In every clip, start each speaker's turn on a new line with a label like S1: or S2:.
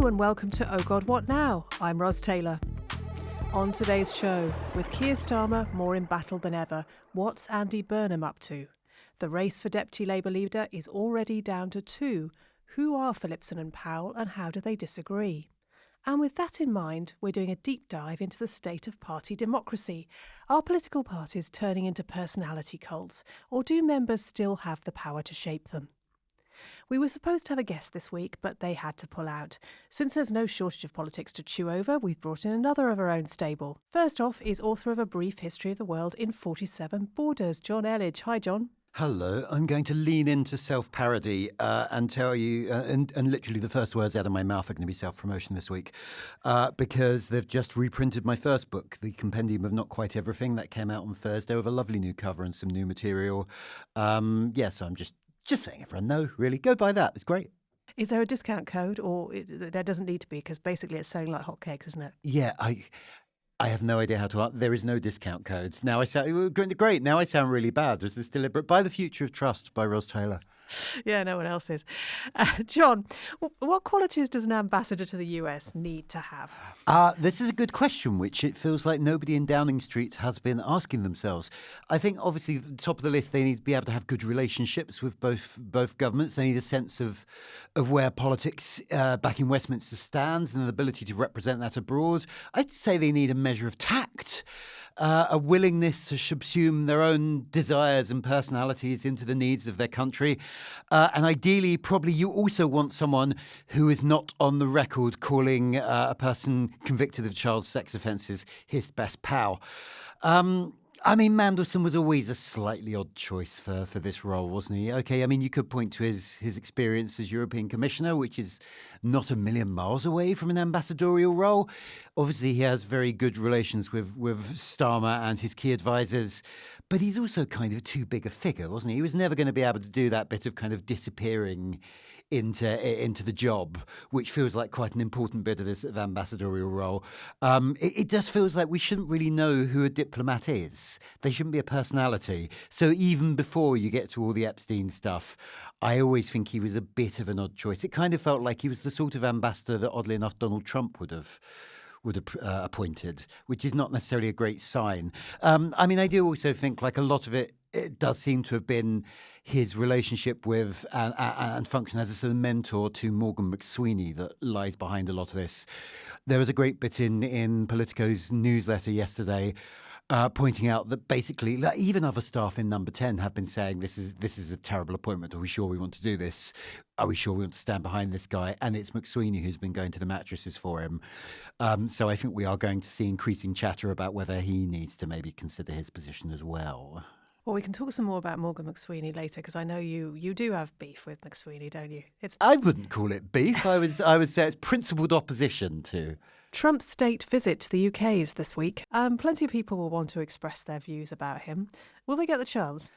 S1: and welcome to Oh God, What Now? I'm Ros Taylor. On today's show, with Keir Starmer more in battle than ever, what's Andy Burnham up to? The race for Deputy Labour leader is already down to two. Who are Phillipson and Powell, and how do they disagree? And with that in mind, we're doing a deep dive into the state of party democracy. Are political parties turning into personality cults, or do members still have the power to shape them? We were supposed to have a guest this week, but they had to pull out. Since there's no shortage of politics to chew over, we've brought in another of our own stable. First off is author of A Brief History of the World in 47 Borders, Jonn Elledge. Hi, John.
S2: Hello, I'm going to lean into self-parody and tell you, and literally the first words out of my mouth are going to be self-promotion this week, because they've just reprinted my first book, The Compendium of Not Quite Everything, that came out on Thursday with a lovely new cover and some new material. So I'm just letting everyone know, really. Go buy that. It's great.
S1: Is there a discount code, or there doesn't need to be, because basically it's selling like hotcakes, isn't it?
S2: Yeah, I have no idea how to. There is no discount code. Now I sound great. Now I sound really bad. There's this deliberate. Buy The Future of Trust by Ros Taylor.
S1: Yeah, no one else is. John, what qualities does an ambassador to the US need to have?
S2: This is a good question, which it feels like nobody in Downing Street has been asking themselves. I think, obviously, at the top of the list, they need to be able to have good relationships with both governments. They need a sense of where politics back in Westminster stands and an ability to represent that abroad. I'd say they need a measure of tact. A willingness to subsume their own desires and personalities into the needs of their country. And ideally, probably you also want someone who is not on the record calling a person convicted of child sex offences his best pal. Mandelson was always a slightly odd choice for this role, wasn't he? Okay, you could point to his experience as European Commissioner, which is not a million miles away from an ambassadorial role. Obviously, he has very good relations with Starmer and his key advisors, but he's also kind of too big a figure, wasn't he? He was never going to be able to do that bit of kind of disappearing into the job, which feels like quite an important bit of this ambassadorial role. It just feels like we shouldn't really know who a diplomat is. They shouldn't be a personality. So even before you get to all the Epstein stuff, I always think he was a bit of an odd choice. It kind of felt like he was the sort of ambassador that, oddly enough, Donald Trump would have appointed, which is not necessarily a great sign. I do also think, like, a lot of it does seem to have been his relationship with and function as a sort of mentor to Morgan McSweeney that lies behind a lot of this. There was a great bit in Politico's newsletter yesterday pointing out that basically, like, even other staff in Number 10 have been saying this is a terrible appointment. Are we sure we want to do this? Are we sure we want to stand behind this guy? And it's McSweeney who's been going to the mattresses for him. So I think we are going to see increasing chatter about whether he needs to maybe consider his position as well.
S1: Well, we can talk some more about Morgan McSweeney later, because I know you do have beef with McSweeney, don't you?
S2: I wouldn't call it beef. I would say it's principled opposition to.
S1: Trump's state visit to the UK is this week. Plenty of people will want to express their views about him. Will they get the chance?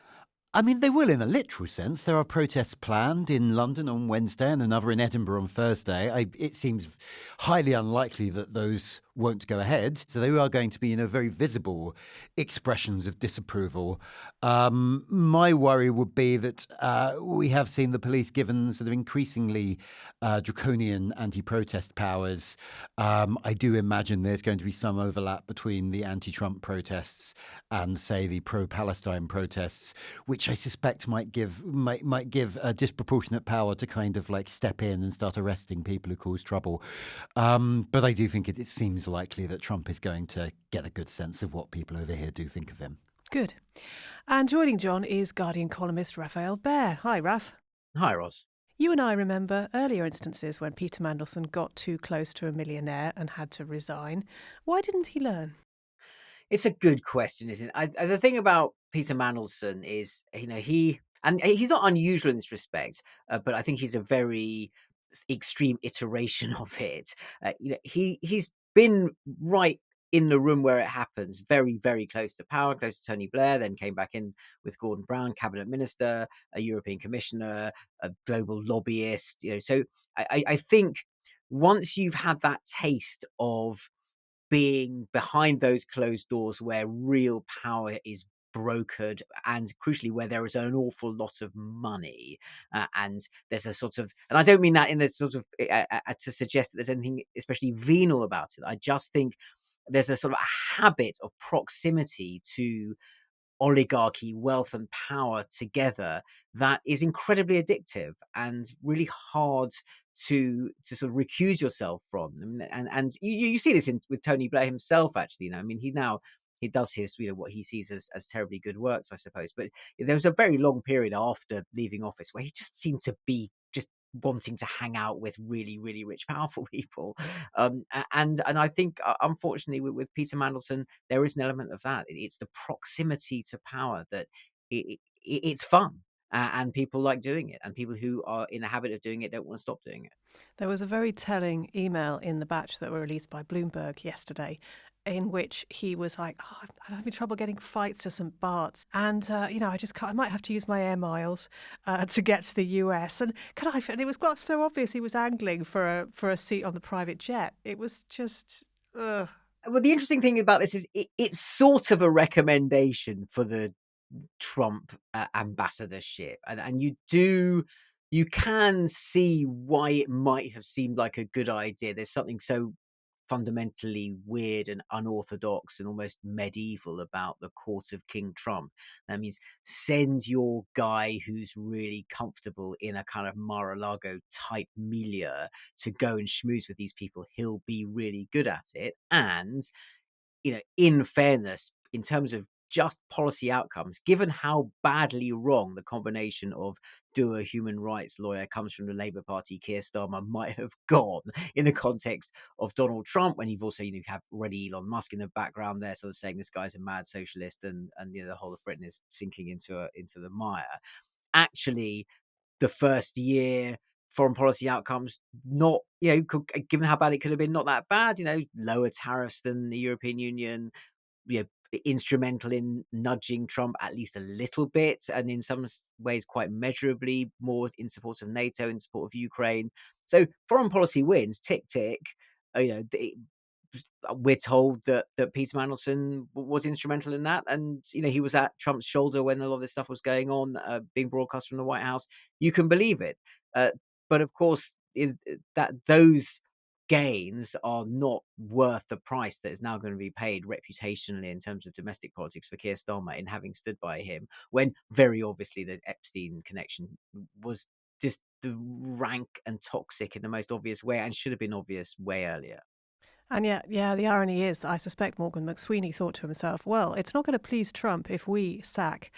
S2: They will in a literal sense. There are protests planned in London on Wednesday and another in Edinburgh on Thursday. It seems highly unlikely that those won't go ahead. So they are going to be, very visible expressions of disapproval. My worry would be that we have seen the police given sort of increasingly draconian anti-protest powers. I do imagine there's going to be some overlap between the anti-Trump protests and, say, the pro-Palestine protests, which I suspect might give a disproportionate power to kind of like step in and start arresting people who cause trouble. But I do think it seems likely that Trump is going to get a good sense of what people over here do think of him.
S1: Good. And joining John is Guardian columnist Rafael Behr. Hi, Raf.
S3: Hi, Ros.
S1: You and I remember earlier instances when Peter Mandelson got too close to a millionaire and had to resign. Why didn't he learn?
S3: It's a good question, isn't it? The thing about Peter Mandelson is, he's not unusual in this respect, but I think he's a very extreme iteration of it. He's been right in the room where it happens, very, very close to power, close to Tony Blair, then came back in with Gordon Brown, cabinet minister, a European commissioner, a global lobbyist. So I think once you've had that taste of being behind those closed doors where real power is brokered, and crucially where there is an awful lot of money, and there's a sort of, and I don't mean that in a sort of to suggest that there's anything especially venal about it. I just think there's a sort of a habit of proximity to oligarchy, wealth and power together that is incredibly addictive and really hard to sort of recuse yourself from. I mean, and you see this with Tony Blair himself, actually. I mean, he does his, what he sees as terribly good works, I suppose. But there was a very long period after leaving office where he just seemed to be just wanting to hang out with really, really rich, powerful people. And I think, unfortunately, with Peter Mandelson, there is an element of that. It's the proximity to power that it's fun. And people like doing it, and people who are in the habit of doing it don't want to stop doing it.
S1: There was a very telling email in the batch that were released by Bloomberg yesterday, in which he was like, I'm having trouble getting flights to St. Bart's. And, I just can't, I might have to use my air miles to get to the US. And and it was quite so obvious he was angling for a seat on the private jet. It was just, ugh.
S3: Well, the interesting thing about this is it's sort of a recommendation for the Trump ambassadorship. And you can see why it might have seemed like a good idea. There's something so fundamentally weird and unorthodox and almost medieval about the court of King Trump. That means send your guy who's really comfortable in a kind of Mar-a-Lago type milieu to go and schmooze with these people. He'll be really good at it. And, in fairness, in terms of just policy outcomes, given how badly wrong the combination of doer human rights lawyer comes from the Labour Party, Keir Starmer, might have gone in the context of Donald Trump, when you've also have already Elon Musk in the background there, sort of saying this guy's a mad socialist, and the whole of Britain is sinking into the mire. Actually, the first year foreign policy outcomes, not given how bad it could have been, not that bad. Lower tariffs than the European Union. Instrumental in nudging Trump at least a little bit, and in some ways quite measurably more in support of NATO, in support of Ukraine. So foreign policy wins, tick tick. We're told that Peter Mandelson was instrumental in that, and he was at Trump's shoulder when a lot of this stuff was going on, being broadcast from the White House. You can believe it, but of course that those gains are not worth the price that is now going to be paid reputationally in terms of domestic politics for Keir Starmer in having stood by him, when very obviously the Epstein connection was just the rank and toxic in the most obvious way, and should have been obvious way earlier.
S1: And yet, the irony is that I suspect Morgan McSweeney thought to himself, well, it's not going to please Trump if we sack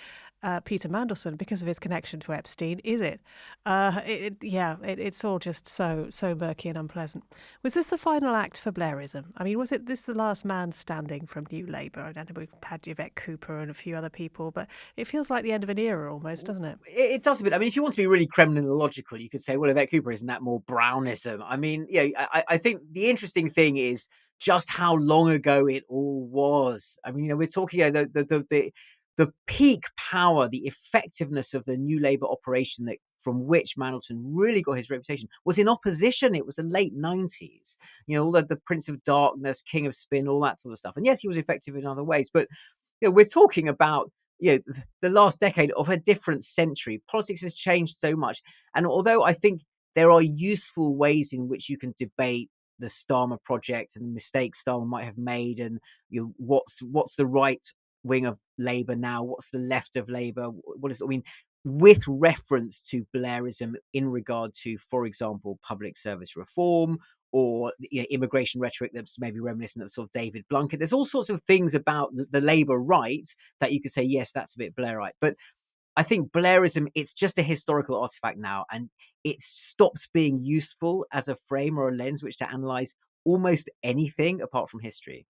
S1: Peter Mandelson because of his connection to Epstein, is it? It's all just so murky and unpleasant. Was this the final act for Blairism? I mean, was this the last man standing from New Labour? I don't know, we've had Yvette Cooper and a few other people, but it feels like the end of an era almost, doesn't it?
S3: It does a bit. I mean, if you want to be really Kremlinological, you could say, well, Yvette Cooper, isn't that more Brownism? I mean, I think the interesting thing is just how long ago it all was. I mean, we're talking the peak power, the effectiveness of the New Labour operation from which Mandelson really got his reputation was in opposition. It was the late 90s, all the Prince of Darkness, King of Spin, all that sort of stuff. And yes, he was effective in other ways, but we're talking about the last decade of a different century. Politics has changed so much. And although I think there are useful ways in which you can debate the Starmer project and the mistakes Starmer might have made, and what's the right wing of Labour now, what's the left of Labour, what does it mean, with reference to Blairism in regard to, for example, public service reform or immigration rhetoric that's maybe reminiscent of sort of David Blunkett. There's all sorts of things about the Labour right that you could say, yes, that's a bit Blairite. But I think Blairism, it's just a historical artifact now, and it stops being useful as a frame or a lens which to analyse almost anything apart from history.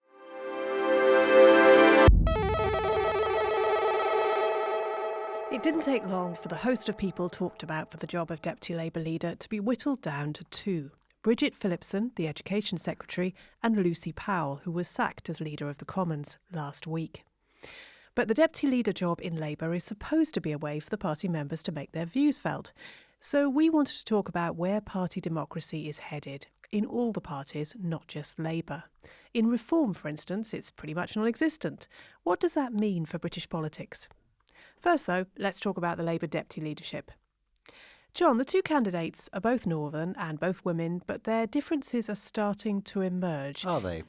S1: It didn't take long for the host of people talked about for the job of Deputy Labour leader to be whittled down to two: Bridget Phillipson, the Education Secretary, and Lucy Powell, who was sacked as leader of the Commons last week. But the deputy leader job in Labour is supposed to be a way for the party members to make their views felt. So we wanted to talk about where party democracy is headed in all the parties, not just Labour. In Reform, for instance, it's pretty much non-existent. What does that mean for British politics? First, though, let's talk about the Labour deputy leadership. Jonn, the two candidates are both Northern and both women, but their differences are starting to emerge.
S2: Are they?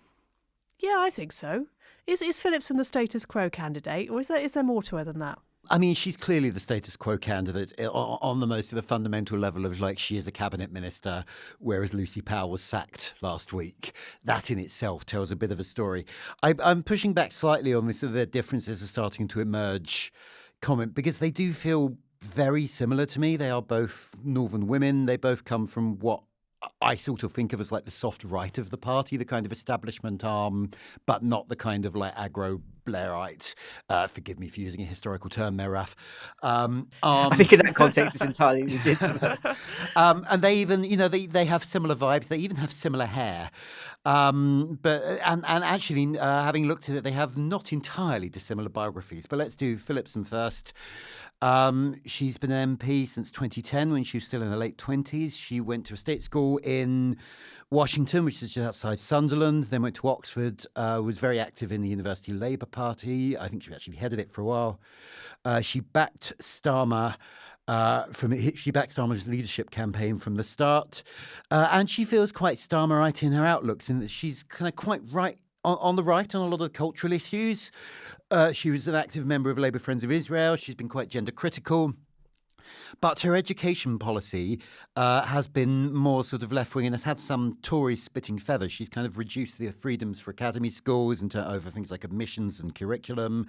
S1: Yeah, I think so. Is Phillipson the status quo candidate, or is there more to her than that?
S2: I mean, she's clearly the status quo candidate on the most of the fundamental level of, like, she is a cabinet minister, whereas Lucy Powell was sacked last week. That in itself tells a bit of a story. I'm pushing back slightly on this, sort of their differences are starting to emerge comment, because they do feel very similar to me. They are both Northern women. They both come from what I sort of think of as like the soft right of the party, the kind of establishment arm, but not the kind of like aggro Blairite. Forgive me for using a historical term there, Raf.
S3: I think in that context, it's entirely legitimate.
S2: And they even, they have similar vibes. They even have similar hair. But actually, having looked at it, they have not entirely dissimilar biographies. But let's do Phillipson first. She's been an MP since 2010 when she was still in her late 20s. She went to a state school in Washington, which is just outside Sunderland, then went to Oxford, was very active in the University Labour Party. I think she actually headed it for a while. She backed Starmer. She backed Starmer's leadership campaign from the start, and she feels quite Starmerite in her outlooks, in that she's kind of quite right on the right on a lot of cultural issues. She was an active member of Labour Friends of Israel. She's been quite gender critical. But her education policy has been more sort of left-wing and has had some Tory spitting feathers. She's kind of reduced the freedoms for academy schools and turned over things like admissions and curriculum.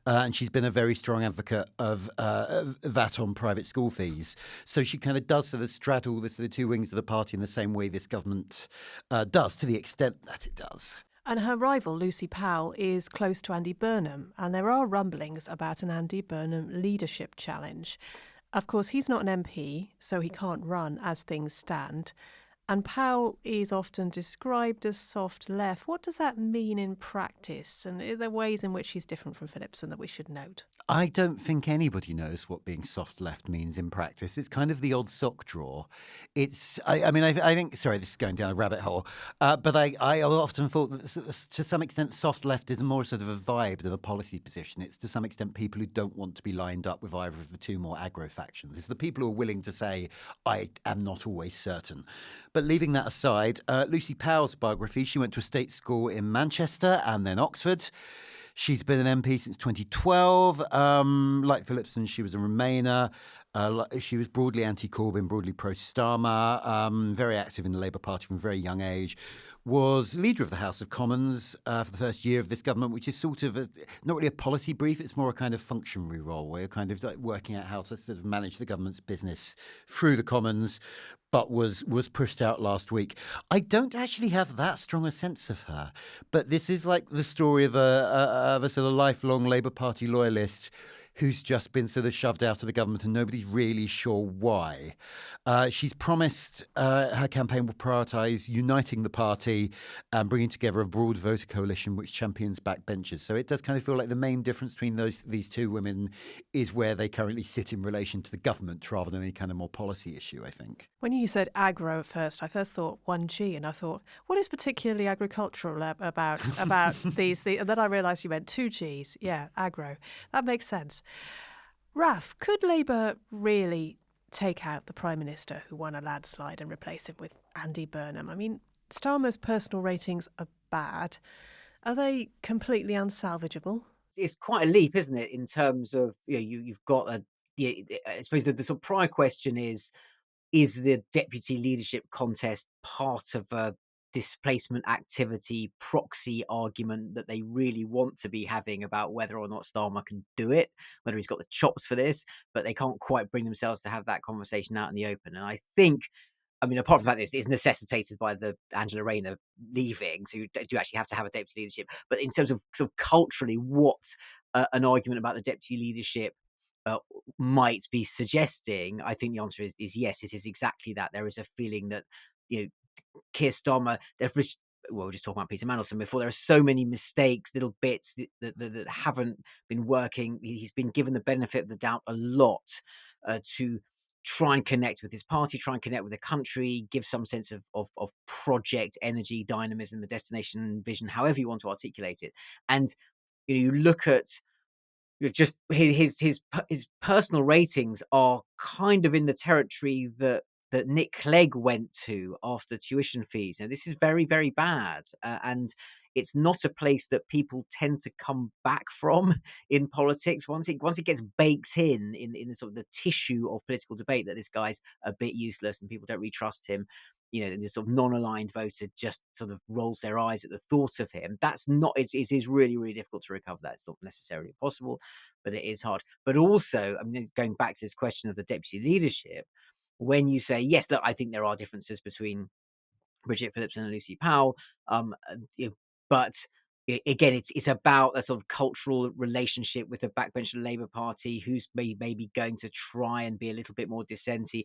S2: And she's been a very strong advocate of that on private school fees. So she kind of does sort of straddle the two wings of the party in the same way this government does, to the extent that it does.
S1: And her rival, Lucy Powell, is close to Andy Burnham, and there are rumblings about an Andy Burnham leadership challenge. Of course, he's not an MP, so he can't run as things stand. And Powell is often described as soft left. What does that mean in practice? And are there ways in which he's different from Phillipson that we should note?
S2: I don't think anybody knows what being soft left means in practice. It's kind of the odd sock drawer. I think, sorry, this is going down a rabbit hole, but I often thought that to some extent soft left is more sort of a vibe than a policy position. It's to some extent people who don't want to be lined up with either of the two more aggro factions. It's the people who are willing to say, I am not always certain. But leaving that aside, Lucy Powell's biography, she went to a state school in Manchester and then Oxford. She's been an MP since 2012. Like Phillipson, she was a Remainer. She was broadly anti-Corbyn, broadly pro-Starmer, very active in the Labour Party from a very young age. Was leader of the House of Commons for the first year of this government, which is sort of not really a policy brief. It's more a kind of functionary role where you're kind of like working out how to sort of manage the government's business through the Commons, but was pushed out last week. I don't actually have that strong a sense of her, but this is like the story of a sort of lifelong Labour Party loyalist who's just been sort of shoved out of the government and nobody's really sure why. She's promised her campaign will prioritise uniting the party and bringing together a broad voter coalition which champions backbenchers. So it does kind of feel like the main difference between these two women is where they currently sit in relation to the government rather than any kind of more policy issue, I think.
S1: When you said aggro at first, I first thought 1G, and I thought, what is particularly agricultural about these things? And then I realised you meant 2Gs. Yeah, aggro. That makes sense. Raf, could Labour really take out the Prime Minister who won a landslide and replace him with Andy Burnham? I mean, Starmer's personal ratings are bad. Are they completely unsalvageable?
S3: It's quite a leap, isn't it, in terms of, you've got I suppose the sort of prior question is the deputy leadership contest part of a displacement activity proxy argument that they really want to be having about whether or not Starmer can do it, whether he's got the chops for this, but they can't quite bring themselves to have that conversation out in the open. And I think, apart from that, it's necessitated by the Angela Rayner leaving, so you do actually have to have a deputy leadership. But in terms of sort of culturally, what an argument about the deputy leadership might be suggesting, I think the answer is yes, it is exactly that. There is a feeling that, Keir Starmer, we're just talking about Peter Mandelson before, there are so many mistakes, little bits that haven't been working. He's been given the benefit of the doubt a lot to try and connect with his party, try and connect with the country, give some sense of project energy, dynamism, the destination vision, however you want to articulate it. And you look at just his personal ratings are kind of in the territory that Nick Clegg went to after tuition fees. Now, this is very, very bad, and it's not a place that people tend to come back from in politics. Once it gets baked in the sort of the tissue of political debate that this guy's a bit useless and people don't really trust him. The sort of non-aligned voter just sort of rolls their eyes at the thought of him. That's not. It is really, really difficult to recover that. It's not necessarily possible, but it is hard. But also, I mean, going back to this question of the deputy leadership, when you say, yes, look, I think there are differences between Bridget Phillipson and Lucy Powell, but again, it's about a sort of cultural relationship with the backbench of the Labour Party, who's maybe going to try and be a little bit more dissenty.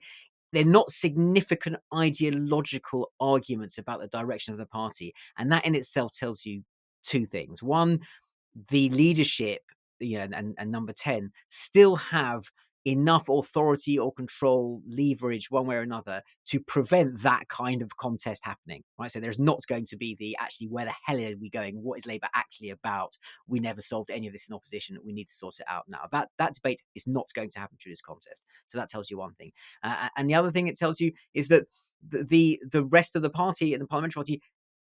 S3: They're not significant ideological arguments about the direction of the party, and that in itself tells you two things. One, the leadership, and number 10 still have enough authority or control, leverage one way or another to prevent that kind of contest happening, right? So there's not going to be the actually, where the hell are we going? What is Labour actually about? We never solved any of this in opposition. We need to sort it out now. That debate is not going to happen through this contest. So that tells you one thing. And the other thing it tells you is that the rest of the party and the parliamentary party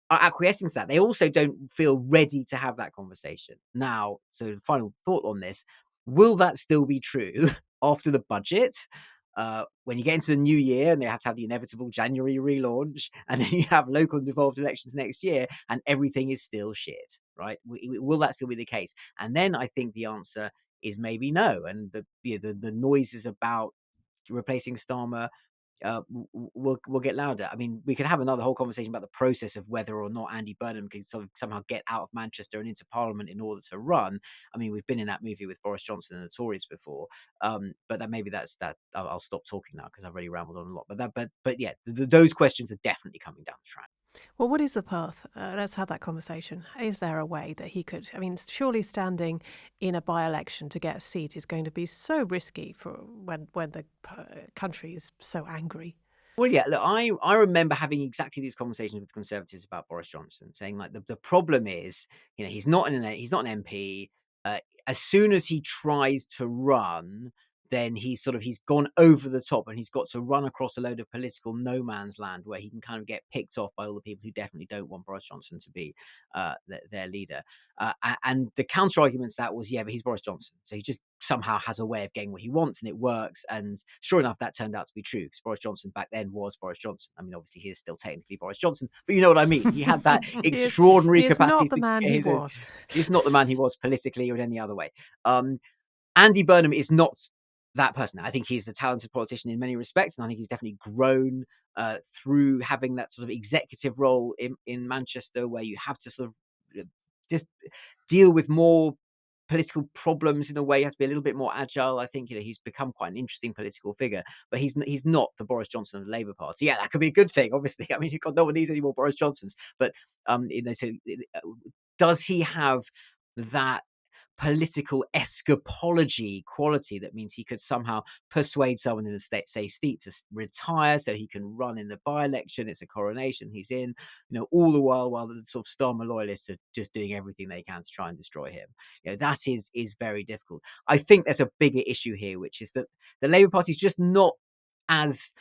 S3: are acquiescing to that. They also don't feel ready to have that conversation. Now, so the final thought on this, will that still be true after the budget? When you get into the new year and they have to have the inevitable January relaunch, and then you have local and devolved elections next year and everything is still shit, right? Will that still be the case? And then I think the answer is maybe no. And the noises about replacing Starmer will get louder. I mean, we could have another whole conversation about the process of whether or not Andy Burnham can somehow get out of Manchester and into Parliament in order to run. I mean, we've been in that movie with Boris Johnson and the Tories before, but that's that. I'll stop talking now because I've already rambled on a lot. But yeah, those questions are definitely coming down the track.
S1: Well, what is the path? Let's have that conversation. Is there a way that he could? I mean, surely standing in a by-election to get a seat is going to be so risky for when the country is so angry.
S3: Well, yeah, look, I remember having exactly these conversations with Conservatives about Boris Johnson, saying like the problem is, he's not an MP. As soon as he tries to run, then he's gone over the top and he's got to run across a load of political no man's land where he can kind of get picked off by all the people who definitely don't want Boris Johnson to be their leader. And the counter argument to that was, yeah, but he's Boris Johnson, so he just somehow has a way of getting what he wants and it works. And sure enough, that turned out to be true, because Boris Johnson back then was Boris Johnson. I mean, obviously he is still technically Boris Johnson, but you know what I mean. He had that extraordinary capacity.
S1: Not the man he was.
S3: He's not the man he was politically or in any other way. Andy Burnham is not that person. I think he's a talented politician in many respects, and I think he's definitely grown through having that sort of executive role in Manchester, where you have to sort of just deal with more political problems in a way. You have to be a little bit more agile. I think he's become quite an interesting political figure, but he's not the Boris Johnson of the Labour Party. Yeah, that could be a good thing, obviously. I mean, you've got no one needs any more Boris Johnsons, but so does he have that political escapology quality that means he could somehow persuade someone in a safe seat to retire so he can run in the by-election? It's a coronation he's in, all the while the sort of Starmer loyalists are just doing everything they can to try and destroy him. That is very difficult. I think there's a bigger issue here, which is that the Labour Party is just not as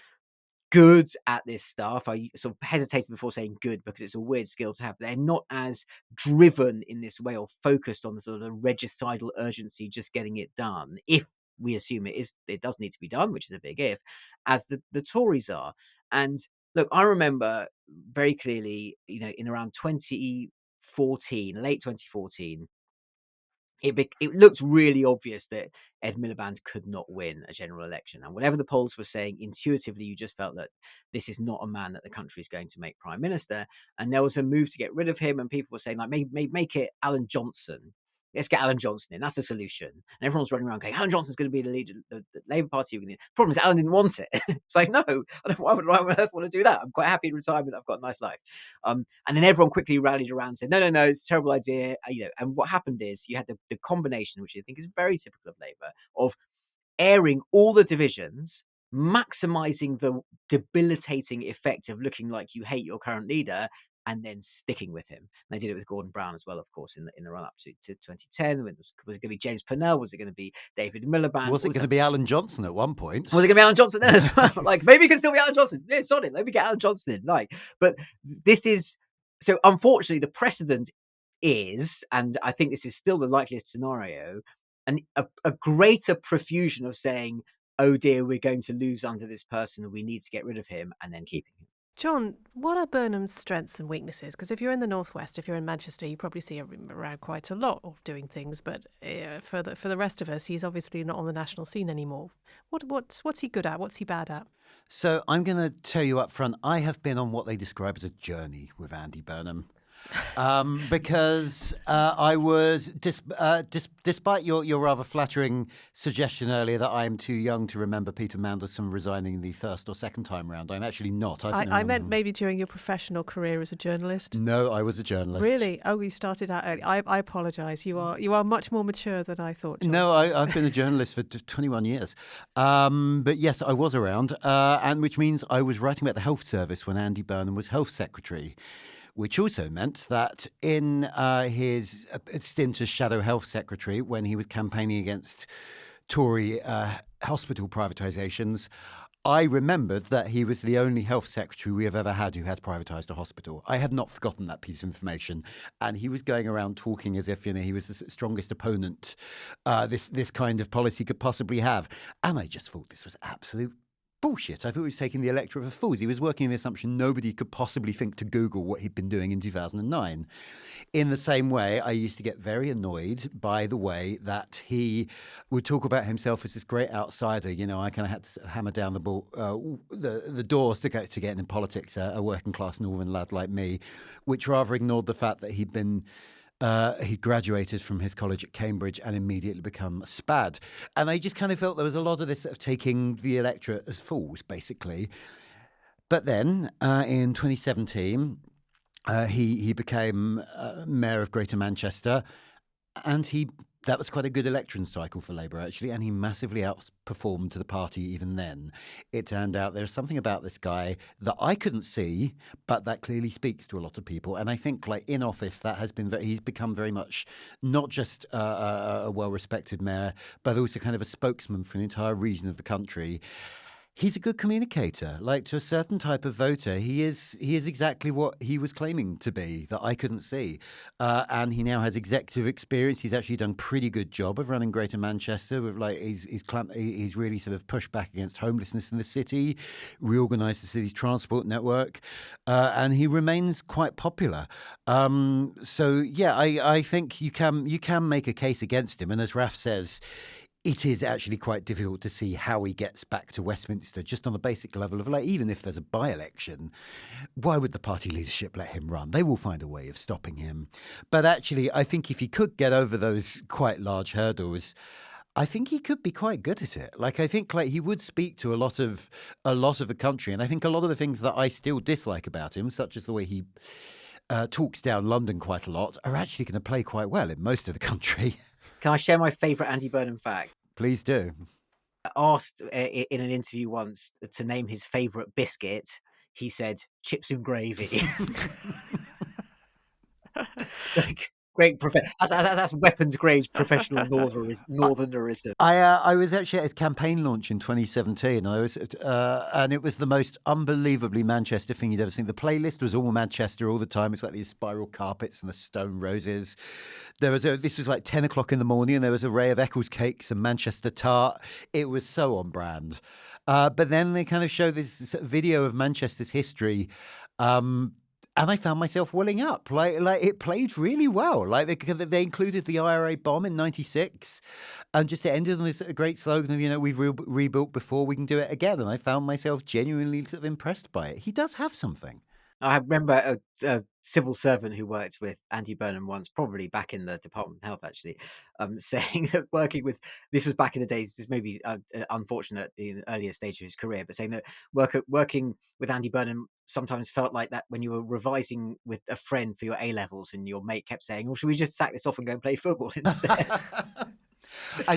S3: good at this stuff. I sort of hesitated before saying good because it's a weird skill to have. They're not as driven in this way or focused on the sort of regicidal urgency, just getting it done, if we assume it does need to be done, which is a big if, as the Tories are. And look, I remember very clearly, in around 2014, late 2014, it looked really obvious that Ed Miliband could not win a general election. And whatever the polls were saying, intuitively, you just felt that this is not a man that the country is going to make prime minister. And there was a move to get rid of him. And people were saying, like, make it Alan Johnson. Let's get Alan Johnson in. That's the solution. And everyone's running around going, Alan Johnson's going to be the leader of the Labour Party. The problem is Alan didn't want it. It's like, no, why would I want to do that? I'm quite happy in retirement. I've got a nice life. And then everyone quickly rallied around and said, no, it's a terrible idea. And what happened is you had the combination, which I think is very typical of Labour, of airing all the divisions, maximizing the debilitating effect of looking like you hate your current leader and then sticking with him. And they did it with Gordon Brown as well, of course, in the run up to 2010. When was it going to be James Purnell? Was it going to be David Miliband?
S2: Was it going to be Alan Johnson at one point?
S3: Was it going to be Alan Johnson then as well? Like, maybe it can still be Alan Johnson. Yeah, sorry, let me get Alan Johnson in. Like, but this is so. Unfortunately, the precedent is, and I think this is still the likeliest scenario, and a greater profusion of saying, "Oh dear, we're going to lose under this person, and we need to get rid of him," and then keeping him.
S1: Jonn, what are Burnham's strengths and weaknesses? Because if you're in the Northwest, if you're in Manchester, you probably see him around quite a lot of doing things. But for the rest of us, he's obviously not on the national scene anymore. What's he good at? What's he bad at?
S2: So I'm going to tell you up front, I have been on what they describe as a journey with Andy Burnham. Because I was, despite your rather flattering suggestion earlier that I am too young to remember Peter Mandelson resigning the first or second time round, I'm actually not.
S1: I meant maybe during your professional career as a journalist.
S2: No, I was a journalist.
S1: Really? Oh, you started out early. I apologise. You are much more mature than I thought, Jonn.
S2: No, I've been a journalist for 21 years. But yes, I was around, and which means I was writing about the health service when Andy Burnham was health secretary, which also meant that in his stint as shadow health secretary, when he was campaigning against Tory hospital privatisations, I remembered that he was the only health secretary we have ever had who had privatised a hospital. I had not forgotten that piece of information. And he was going around talking as if, he was the strongest opponent this kind of policy could possibly have. And I just thought this was absolute bullshit. I thought he was taking the electorate for fools. He was working on the assumption nobody could possibly think to Google what he'd been doing in 2009. In the same way, I used to get very annoyed by the way that he would talk about himself as this great outsider. I kind of had to hammer down the doors to get in politics, a working class northern lad like me, which rather ignored the fact that he graduated from his college at Cambridge and immediately become a spad. And I just kind of felt there was a lot of this of taking the electorate as fools, basically. But then in 2017, he became mayor of Greater Manchester, and that was quite a good election cycle for Labour, actually, and he massively outperformed the party even then. It turned out there's something about this guy that I couldn't see, but that clearly speaks to a lot of people. And I think, in office, that has been he's become very much not just a well-respected mayor, but also kind of a spokesman for an entire region of the country. He's a good communicator. To a certain type of voter, he is exactly what he was claiming to be that I couldn't see. And he now has executive experience. He's actually done a pretty good job of running Greater Manchester. With he's really sort of pushed back against homelessness in the city, reorganised the city's transport network, and he remains quite popular. So yeah, I think you can make a case against him. And as Raf says, it is actually quite difficult to see how he gets back to Westminster, just on the basic level of, even if there's a by-election, why would the party leadership let him run? They will find a way of stopping him. But actually, I think if he could get over those quite large hurdles, I think he could be quite good at it. I think he would speak to a lot of the country. And I think a lot of the things that I still dislike about him, such as the way he talks down London quite a lot, are actually going to play quite well in most of the country.
S3: Can I share my favourite Andy Burnham fact?
S2: Please do.
S3: Asked in an interview once to name his favourite biscuit, he said chips and gravy. Great that's weapons grade professional northernerism.
S2: I was actually at his campaign launch in 2017. And it was the most unbelievably Manchester thing you'd ever seen. The playlist was all Manchester all the time. It's like these spiral carpets and the stone roses. This was 10 o'clock in the morning, and there was a array of Eccles cakes and Manchester tart. It was so on brand. But then they kind of show this video of Manchester's history. And I found myself welling up. It played really well. They included the IRA bomb in '96, and just it ended on this great slogan of, we've rebuilt before, we can do it again. And I found myself genuinely sort of impressed by it. He does have something.
S3: I remember a civil servant who worked with Andy Burnham once, probably back in the Department of Health, actually, saying that this was back in the days, maybe unfortunate in the earlier stage of his career, but saying that working with Andy Burnham sometimes felt like that when you were revising with a friend for your A-levels and your mate kept saying, should we just sack this off and go and play football instead?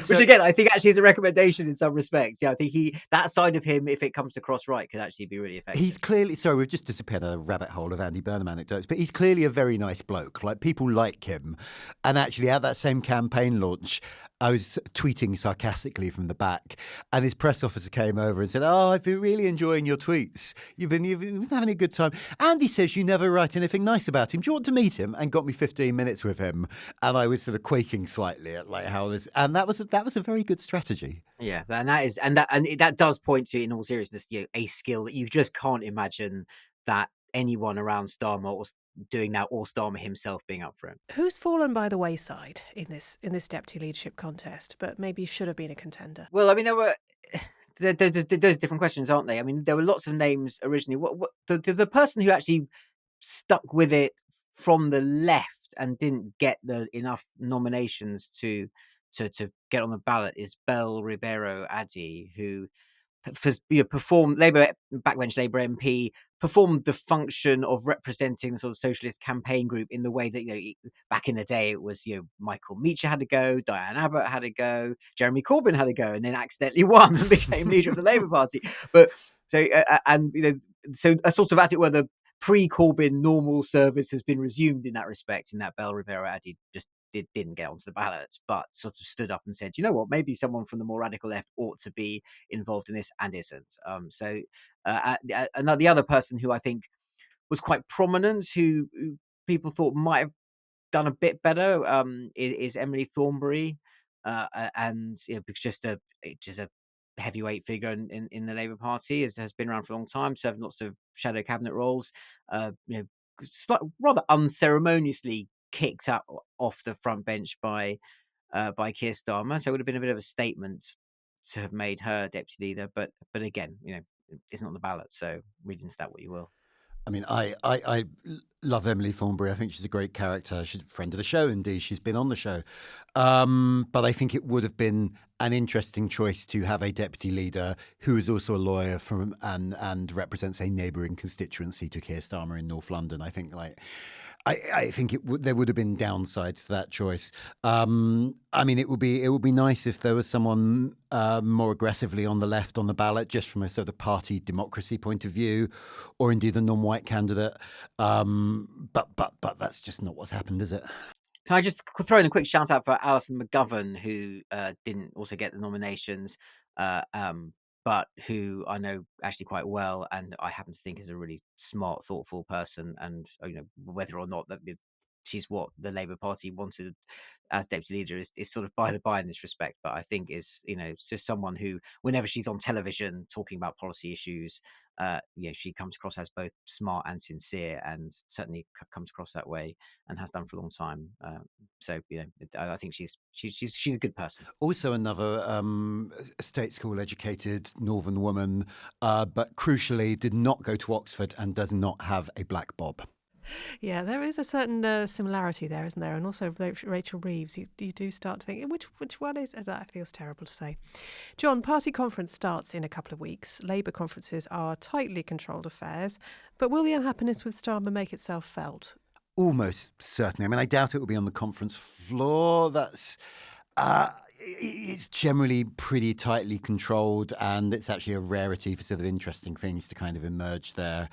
S3: Which again, I think actually is a recommendation in some respects. Yeah, I think that side of him, if it comes across right, could actually be really effective.
S2: He's clearly, sorry, we've just disappeared a rabbit hole of Andy Burnham anecdotes, but he's clearly a very nice bloke. Like, people like him. And actually, at that same campaign launch, I was tweeting sarcastically from the back, and his press officer came over and said, "Oh, I've been really enjoying your tweets. You've been having a good time. Andy says you never write anything nice about him. Do you want to meet him?" And got me 15 minutes with him, and I was sort of quaking slightly at like how this, and that was a very good strategy.
S3: Yeah, and that does point to, in all seriousness, a skill that you just can't imagine that anyone around Starmer or doing now, or Starmer himself being up for it.
S1: Who's fallen by the wayside in this deputy leadership contest, but maybe should have been a contender?
S3: Well, I mean, there's different questions, aren't they? I mean, there were lots of names originally. What the person who actually stuck with it from the left and didn't get enough nominations to get on the ballot is Bel Ribeiro Addy, who performed backbench Labour MP, performed the function of representing the sort of socialist campaign group in the way that back in the day it was Michael Meacher had to go, Diane Abbott had to go, Jeremy Corbyn had to go, and then accidentally won and became leader of the Labour Party. But so a sort of, as it were, the pre-Corbyn normal service has been resumed in that respect. In that Bel Ribeiro Addy just didn't get onto the ballot, but sort of stood up and said, you know what, maybe someone from the more radical left ought to be involved in this, and isn't. The other person who I think was quite prominent, who people thought might have done a bit better, is Emily Thornberry, and just a heavyweight figure in the Labour Party, has been around for a long time, served lots of shadow cabinet roles, rather unceremoniously kicked up off the front bench by Keir Starmer. So it would have been a bit of a statement to have made her deputy leader. But again, isn't on the ballot. So read into that what you will.
S2: I mean, I love Emily Thornberry. I think she's a great character. She's a friend of the show, indeed. She's been on the show. But I think it would have been an interesting choice to have a deputy leader who is also a lawyer and represents a neighbouring constituency to Keir Starmer in North London. I think I think there would have been downsides to that choice. I mean, it would be nice if there was someone more aggressively on the left on the ballot, just from a sort of party democracy point of view, or indeed a non-white candidate. But that's just not what's happened, is it?
S3: Can I just throw in a quick shout out for Alison McGovern, who didn't also get the nominations, but who I know actually quite well, and I happen to think is a really smart, thoughtful person. And whether or not that she's what the Labour Party wanted as deputy leader is sort of by the by in this respect. But I think is just someone who, whenever she's on television talking about policy issues, she comes across as both smart and sincere, and certainly comes across that way and has done for a long time. I think she's a good person.
S2: Also, another state school educated northern woman, but crucially did not go to Oxford and does not have a black bob.
S1: Yeah, there is a certain similarity there, isn't there? And also Rachel Reeves, you do start to think, which one is it? That feels terrible to say. John, party conference starts in a couple of weeks. Labour conferences are tightly controlled affairs, but will the unhappiness with Starmer make itself felt?
S2: Almost certainly. I mean, I doubt it will be on the conference floor. That's... it's generally pretty tightly controlled, and it's actually a rarity for sort of interesting things to kind of emerge there.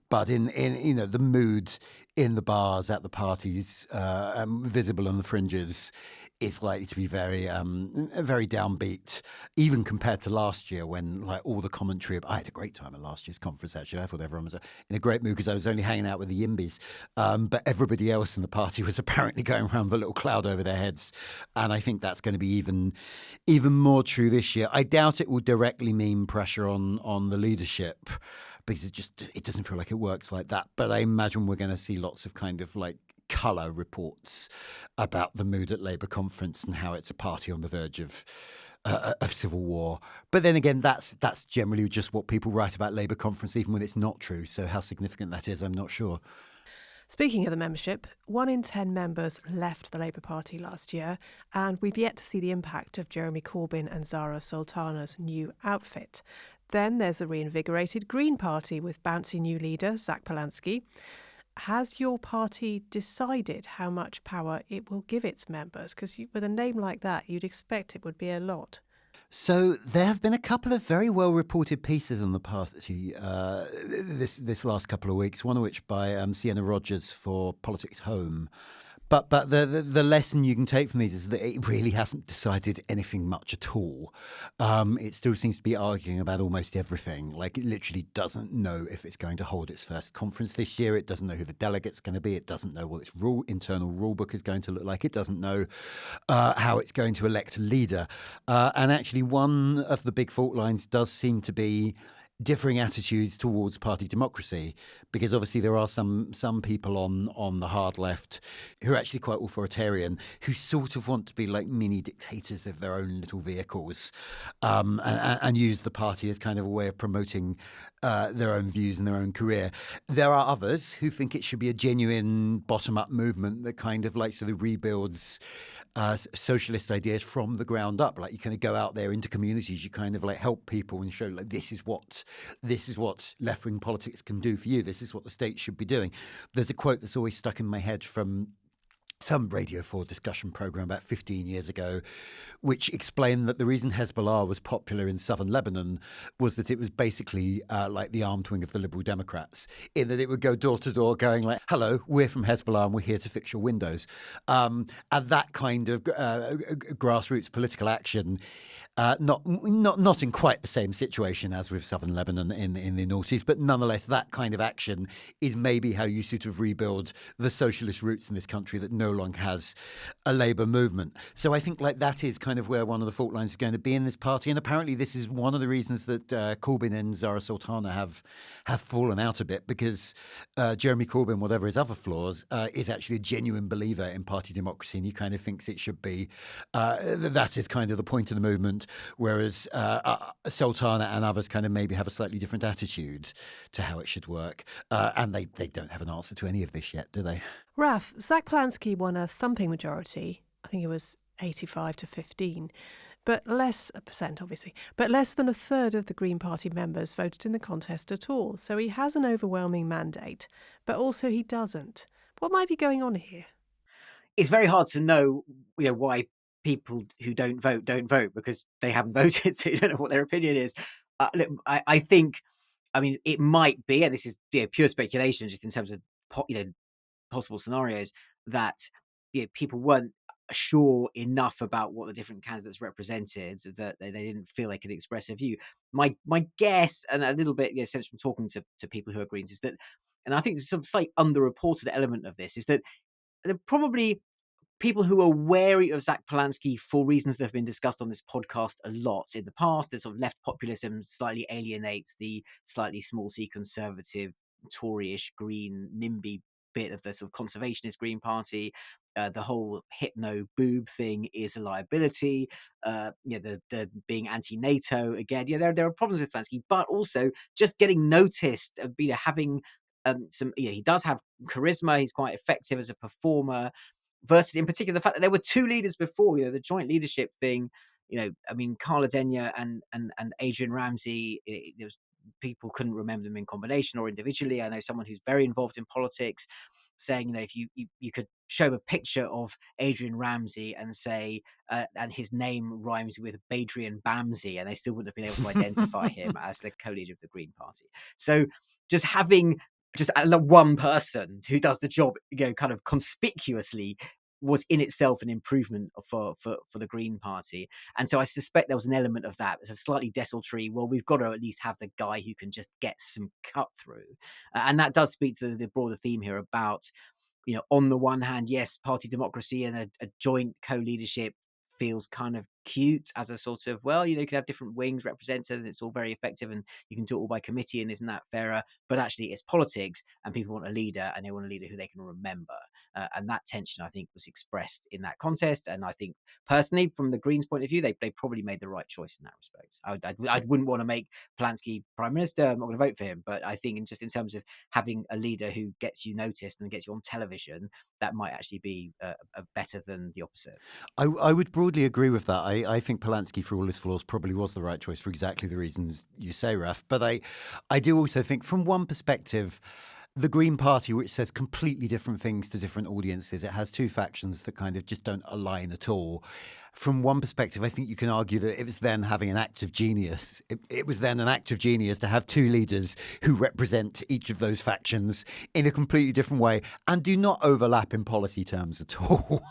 S2: But in the mood in the bars at the parties, visible on the fringes, is likely to be very downbeat, even compared to last year when all the commentary. I had a great time at last year's conference, actually. I thought everyone was in a great mood because I was only hanging out with the Yimbies. But everybody else in the party was apparently going around with a little cloud over their heads. And I think that's going to be even more true this year. I doubt it will directly mean pressure on the leadership, because it doesn't feel like it works like that. But I imagine we're going to see lots of kind of colour reports about the mood at Labour conference and how it's a party on the verge of civil war. But then again, that's generally just what people write about Labour conference, even when it's not true. So how significant that is, I'm not sure.
S1: Speaking of the membership, 1 in 10 members left the Labour Party last year, and we've yet to see the impact of Jeremy Corbyn and Zara Sultana's new outfit. Then there's the reinvigorated Green Party with bouncy new leader Zach Polanski. has your party decided how much power it will give its members? Because with a name like that, you'd expect it would be a lot.
S2: So there have been a couple of very well reported pieces on the party this last couple of weeks, one of which by Sienna Rogers for Politics Home. But the lesson you can take from these is that it really hasn't decided anything much at all. It still seems to be arguing about almost everything. Like, it literally doesn't know if it's going to hold its first conference this year. It doesn't know who the delegate's going to be. It doesn't know what its internal rule book is going to look like. It doesn't know how it's going to elect a leader. And actually, one of the big fault lines does seem to be differing attitudes towards party democracy, because obviously there are some people on the hard left who are actually quite authoritarian, who sort of want to be like mini dictators of their own little vehicles, and use the party as kind of a way of promoting their own views and their own career. There are others who think it should be a genuine bottom-up movement that kind of like sort of rebuilds socialist ideas from the ground up. Like, you kind of go out there into communities, you kind of like help people and show like this is what left-wing politics can do for you. This is what the state should be doing. There's a quote that's always stuck in my head from some Radio 4 discussion program about 15 years ago, which explained that the reason Hezbollah was popular in southern Lebanon was that it was basically like the armed wing of the Liberal Democrats, in that it would go door to door going like, hello, we're from Hezbollah and we're here to fix your windows. And that kind of grassroots political action, not in quite the same situation as with southern Lebanon in the noughties, but nonetheless, that kind of action is maybe how you sort of rebuild the socialist roots in this country that no longer has a Labour movement. So I think like that is kind of where one of the fault lines is going to be in this party. And apparently this is one of the reasons that Corbyn and Zara Sultana have fallen out a bit, because Jeremy Corbyn, whatever his other flaws, is actually a genuine believer in party democracy, and he kind of thinks it should be. That is kind of the point of the movement, whereas Sultana and others kind of maybe have a slightly different attitude to how it should work. And they don't have an answer to any of this yet, do they?
S1: Raf, Zach Plansky won a thumping majority. I think it was 85 to 15, but less than a third of the Green Party members voted in the contest at all. So he has an overwhelming mandate, but also he doesn't. What might be going on here?
S3: It's very hard to know, why people who don't vote because they haven't voted, so you don't know what their opinion is. Look, I think, it might be, and this is pure speculation, just in terms of possible scenarios, that people weren't sure enough about what the different candidates represented that they didn't feel they could express a view. My guess, and a little bit sense from talking to people who are Greens, is that, and I think there's some slight underreported element of this, is that there are probably people who are wary of Zach Polanski for reasons that have been discussed on this podcast a lot in the past. The sort of left populism slightly alienates the slightly small c conservative, Tory-ish, green, NIMBY bit of the sort of conservationist Green Party. The whole hypno boob thing is a liability. The being anti-NATO again. There are problems with Polanski, but also just getting noticed. Having some. He does have charisma. He's quite effective as a performer. Versus, in particular, the fact that there were two leaders before. The joint leadership thing. Carla Denyer and Adrian Ramsey. There was people couldn't remember them in combination or individually. I know someone who's very involved in politics saying, if you could show a picture of Adrian Ramsey and say, and his name rhymes with Badrian Bamsey, and they still wouldn't have been able to identify him as the co-leader of the Green Party. So just having just one person who does the job, kind of conspicuously, was in itself an improvement for the Green Party. And so I suspect there was an element of that. It's a slightly desultory, well, we've got to at least have the guy who can just get some cut through. And that does speak to the broader theme here about, on the one hand, yes, party democracy and a joint co-leadership feels kind of cute as a sort of, you can have different wings represented and it's all very effective and you can do it all by committee and isn't that fairer? But actually it's politics and people want a leader and they want a leader who they can remember. And that tension, I think, was expressed in that contest. And I think personally, from the Greens' point of view, they probably made the right choice in that respect. I wouldn't want to make Polanski Prime Minister. I'm not going to vote for him. But I think in terms of having a leader who gets you noticed and gets you on television, that might actually be better than the opposite.
S2: I would broadly agree with that. I think Polanski, for all his flaws, probably was the right choice for exactly the reasons you say, Raf. But I do also think, from one perspective, the Green Party, which says completely different things to different audiences, it has two factions that kind of just don't align at all. From one perspective, I think you can argue that it was then having an act of genius. It was then an act of genius to have two leaders who represent each of those factions in a completely different way and do not overlap in policy terms at all.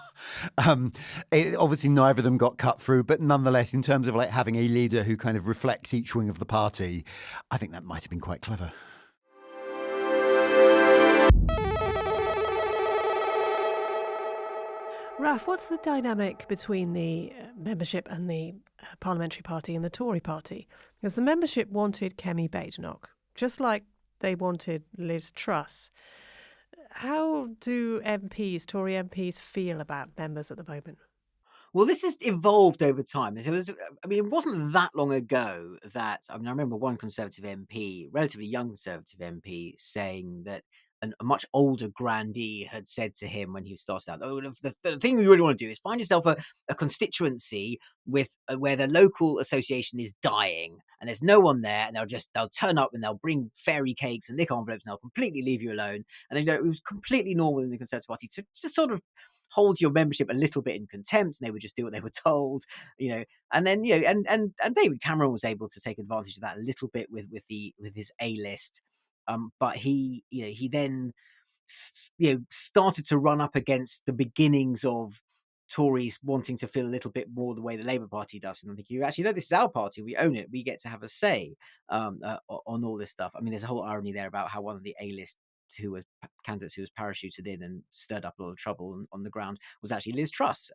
S2: Obviously, neither of them got cut through, but nonetheless, in terms of like having a leader who kind of reflects each wing of the party, I think that might have been quite clever.
S1: Raf, what's the dynamic between the membership and the Parliamentary Party and the Tory Party? Because the membership wanted Kemi Badenoch, just like they wanted Liz Truss. How do Tory MPs, feel about members at the moment?
S3: Well, this has evolved over time. It wasn't that long ago that, I remember one Conservative MP, relatively young Conservative MP, saying that a much older grandee had said to him when he started out, "Oh, the thing we really want to do is find yourself a constituency with where the local association is dying and there's no one there, and they'll turn up and they'll bring fairy cakes and lick envelopes and they'll completely leave you alone." And it was completely normal in the Conservative Party to just sort of hold your membership a little bit in contempt, and they would just do what they were told, and then and David Cameron was able to take advantage of that a little bit with his A-list, but he then started to run up against the beginnings of Tories wanting to feel a little bit more the way the Labour Party does, and I'm thinking, actually, no, this is our party, we own it, we get to have a say on all this stuff. I mean, there's a whole irony there about how one of the A-list candidates who was parachuted in and stirred up a lot of trouble on the ground was actually Liz Truss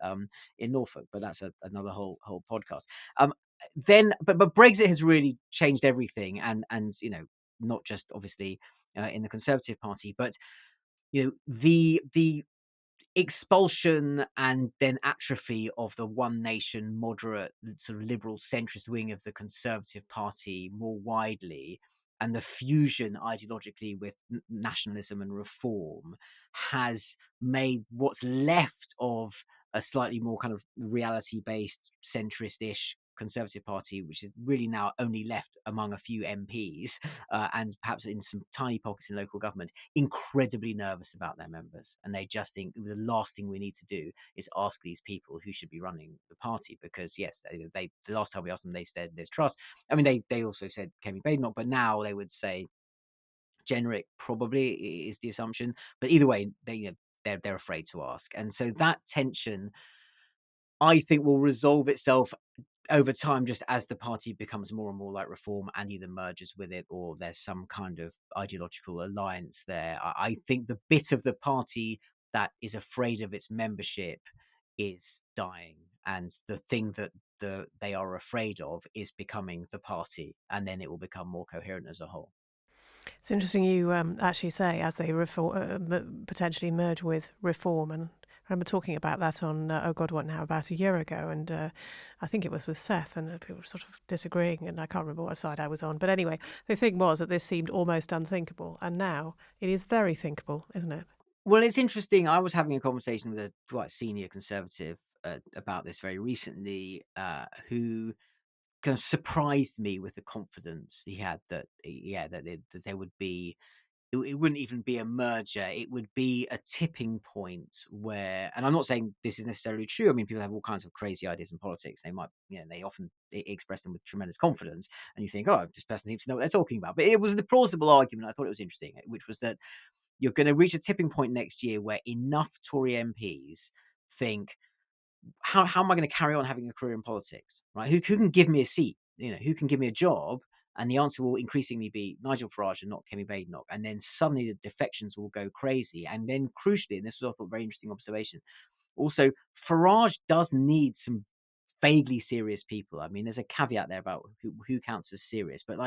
S3: in Norfolk, but that's another whole podcast. But Brexit has really changed everything, and not just obviously in the Conservative Party, but the expulsion and then atrophy of the one nation moderate sort of liberal centrist wing of the Conservative Party more widely, and the fusion ideologically with nationalism and reform has made what's left of a slightly more kind of reality-based centrist-ish Conservative Party, which is really now only left among a few MPs and perhaps in some tiny pockets in local government, incredibly nervous about their members. And they just think the last thing we need to do is ask these people who should be running the party, because yes, they the last time we asked them, they said there's trust. I mean, they also said Kemi Badenoch, but now they would say generic probably is the assumption. But either way, they're afraid to ask. And so that tension, I think, will resolve itself over time, just as the party becomes more and more like Reform and either merges with it or there's some kind of ideological alliance there. I think the bit of the party that is afraid of its membership is dying, and the thing that they are afraid of is becoming the party, and then it will become more coherent as a whole.
S1: It's interesting you actually say as they potentially merge with Reform, and I remember talking about that on Oh God What Now about a year ago, and I think it was with Seth, and people were sort of disagreeing, and I can't remember what side I was on. But anyway, the thing was that this seemed almost unthinkable, and now it is very thinkable, isn't it?
S3: Well, it's interesting. I was having a conversation with a quite senior Conservative about this very recently, who kind of surprised me with the confidence he had that that there would be, it wouldn't even be a merger, it would be a tipping point where, and I'm not saying this is necessarily true, I mean, people have all kinds of crazy ideas in politics, they might, they often express them with tremendous confidence, and you think, oh, this person seems to know what they're talking about. But it was the plausible argument, I thought it was interesting, which was that you're going to reach a tipping point next year where enough Tory MPs think, how am I going to carry on having a career in politics, right? Who can give me a seat? Who can give me a job? And the answer will increasingly be Nigel Farage and not Kemi Badenoch. And then suddenly the defections will go crazy. And then crucially, and this was, I thought, a very interesting observation, also Farage does need some vaguely serious people. I mean, there's a caveat there about who counts as serious, but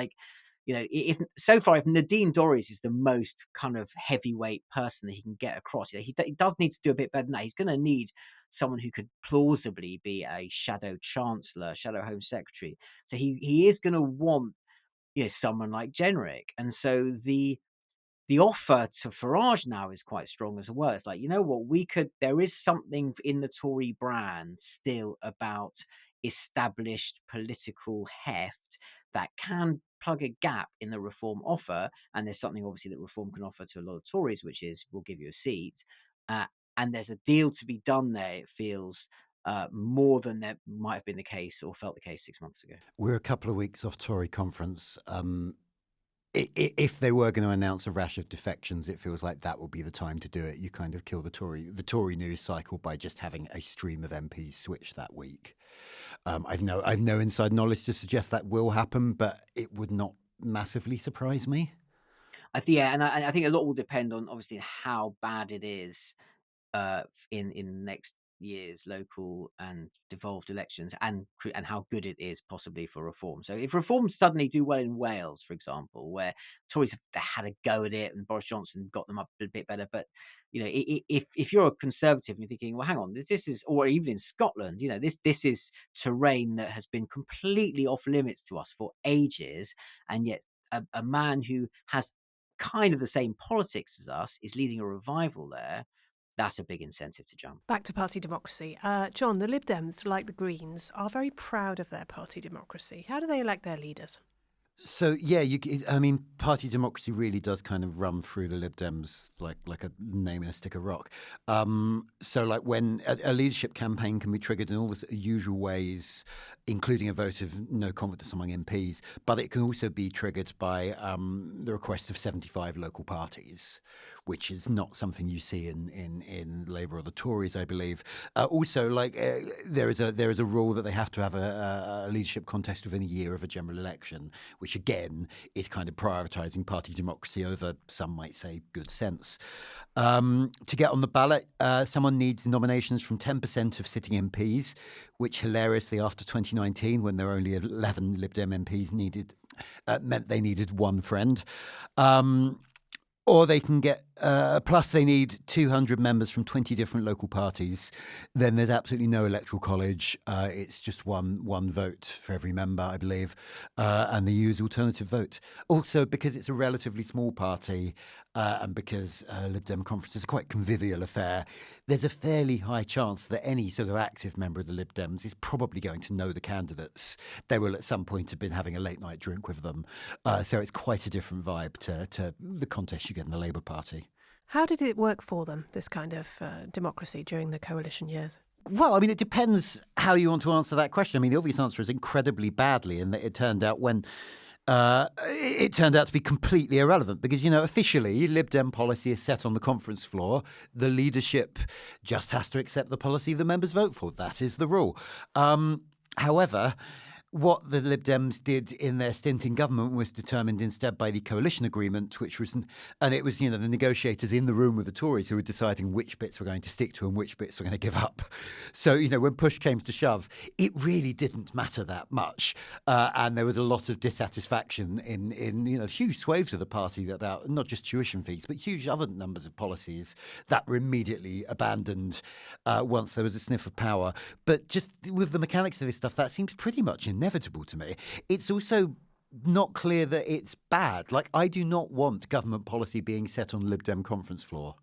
S3: if Nadine Dorries is the most kind of heavyweight person that he can get across, he does need to do a bit better than that. He's going to need someone who could plausibly be a shadow chancellor, shadow home secretary. So he is going to want someone like Jenrick, and so the offer to Farage now is quite strong as well. It's like, there is something in the Tory brand still about established political heft that can plug a gap in the Reform offer, and there's something obviously that Reform can offer to a lot of Tories, which is we'll give you a seat, and there's a deal to be done there, it feels, more than that might have been the case or felt the case 6 months ago.
S2: We're a couple of weeks off Tory conference. If they were going to announce a rash of defections, it feels like that would be the time to do it. You kind of kill the Tory news cycle by just having a stream of MPs switch that week. I've no inside knowledge to suggest that will happen, but it would not massively surprise me.
S3: I think, I think a lot will depend on obviously how bad it is in next year's local and devolved elections, and how good it is possibly for Reform. So if Reform suddenly do well in Wales, for example, where Tories have had a go at it and Boris Johnson got them up a bit better, but if you're a Conservative and you're thinking, well, hang on, this is, or even in Scotland, this is terrain that has been completely off limits to us for ages, and yet a man who has kind of the same politics as us is leading a revival there. That's a big incentive to jump.
S1: Back to party democracy. John, the Lib Dems, like the Greens, are very proud of their party democracy. How do they elect their leaders?
S2: So, yeah, party democracy really does kind of run through the Lib Dems like a name in a stick of rock. So, like, when a leadership campaign can be triggered in all the usual ways, including a vote of no confidence among MPs, but it can also be triggered by the request of 75 local parties, which is not something you see in Labour or the Tories, I believe. Also, there is a rule that they have to have a leadership contest within a year of a general election, which again is kind of prioritising party democracy over, some might say, good sense. To get on the ballot, someone needs nominations from 10% of sitting MPs, which hilariously after 2019, when there were only 11 Lib Dem MPs meant they needed one friend. Or they can get, plus they need 200 members from 20 different local parties. Then there's absolutely no electoral college. It's just one vote for every member, I believe, and they use alternative vote. Also, because it's a relatively small party and because Lib Dem conference is a quite convivial affair, there's a fairly high chance that any sort of active member of the Lib Dems is probably going to know the candidates. They will at some point have been having a late night drink with them. So it's quite a different vibe to the contest you get in the Labour Party.
S1: How did it work for them, this kind of democracy during the coalition years?
S2: Well, I mean, it depends how you want to answer that question. I mean, the obvious answer is incredibly badly, in that it turned out to be completely irrelevant because, officially Lib Dem policy is set on the conference floor. The leadership just has to accept the policy the members vote for. That is the rule. However, what the Lib Dems did in their stint in government was determined instead by the coalition agreement, which was, and it was, the negotiators in the room with the Tories who were deciding which bits we're going to stick to and which bits we're going to give up. So, when push came to shove, it really didn't matter that much. And there was a lot of dissatisfaction in huge swathes of the party about not just tuition fees, but huge other numbers of policies that were immediately abandoned once there was a sniff of power. But just with the mechanics of this stuff, that seems pretty much inevitable to me. It's also not clear that it's bad. Like, I do not want government policy being set on Lib Dem conference floor.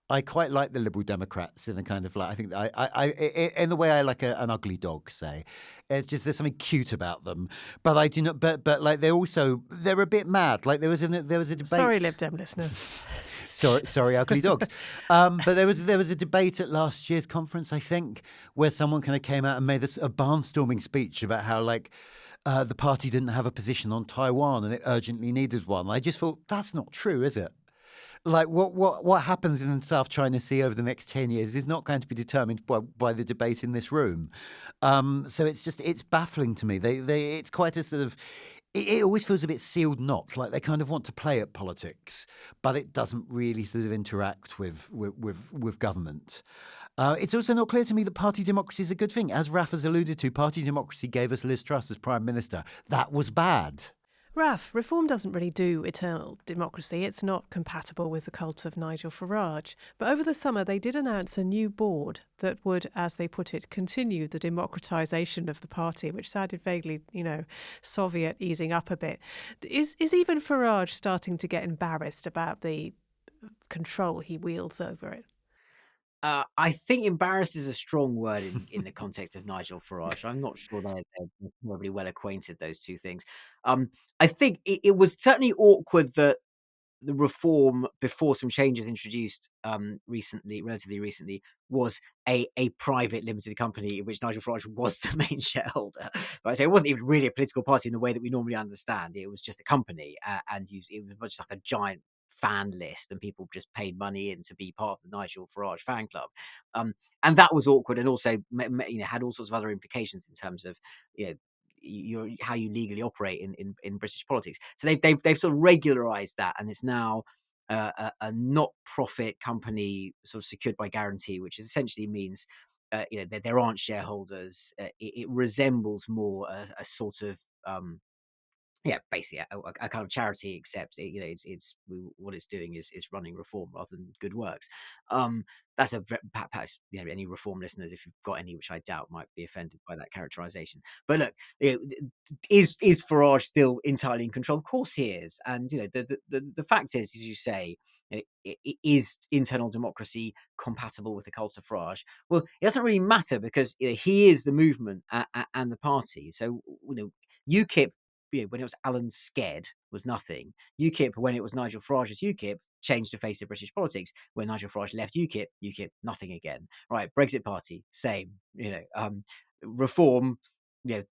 S2: I quite like the Liberal Democrats in the kind of I think I in the way I like an ugly dog, say. It's just there's something cute about them, but I do not. But they're a bit mad. Like there was a debate.
S1: Sorry, Lib Dem listeners.
S2: Sorry, ugly dogs. But there was a debate at last year's conference, I think, where someone kind of came out and made a barnstorming speech about how the party didn't have a position on Taiwan and it urgently needed one. I just thought that's not true, is it? Like what happens in the South China Sea over the next 10 years is not going to be determined by the debate in this room. So it's baffling to me. It's quite a sort of. It always feels a bit sealed knot, like they kind of want to play at politics, but it doesn't really sort of interact with government. It's also not clear to me that party democracy is a good thing. As Raf has alluded to, party democracy gave us Liz Truss as Prime Minister. That was bad.
S1: Raf, Reform doesn't really do eternal democracy. It's not compatible with the cult of Nigel Farage. But over the summer, they did announce a new board that would, as they put it, continue the democratisation of the party, which sounded vaguely, Soviet easing up a bit. Is even Farage starting to get embarrassed about the control he wields over it?
S3: I think embarrassed is a strong word in the context of Nigel Farage. I'm not sure they're probably well acquainted, those two things. I think it was certainly awkward that the reform before some changes introduced relatively recently, was a private limited company in which Nigel Farage was the main shareholder. Right, so it wasn't even really a political party in the way that we normally understand. It was just a company, and it was just like a giant fan list, and people just paid money in to be part of the Nigel Farage fan club, and that was awkward, and also had all sorts of other implications in terms of you know how you legally operate in British politics. So they've sort of regularized that, and it's now a not-profit company sort of secured by guarantee, which essentially means that there aren't shareholders. It resembles more a sort of basically a kind of charity, except it's what it's doing is running reform rather than good works. That's perhaps any reform listeners, if you've got any, which I doubt, might be offended by that characterization. But look, is Farage still entirely in control? Of course he is, and the fact is, as you say, is internal democracy compatible with the cult of Farage? Well, it doesn't really matter because he is the movement and the party. So UKIP, when it was Alan Sked, was nothing. UKIP, when it was Nigel Farage's UKIP, changed the face of British politics. When Nigel Farage left UKIP, nothing again. Right, Brexit Party, same. Reform,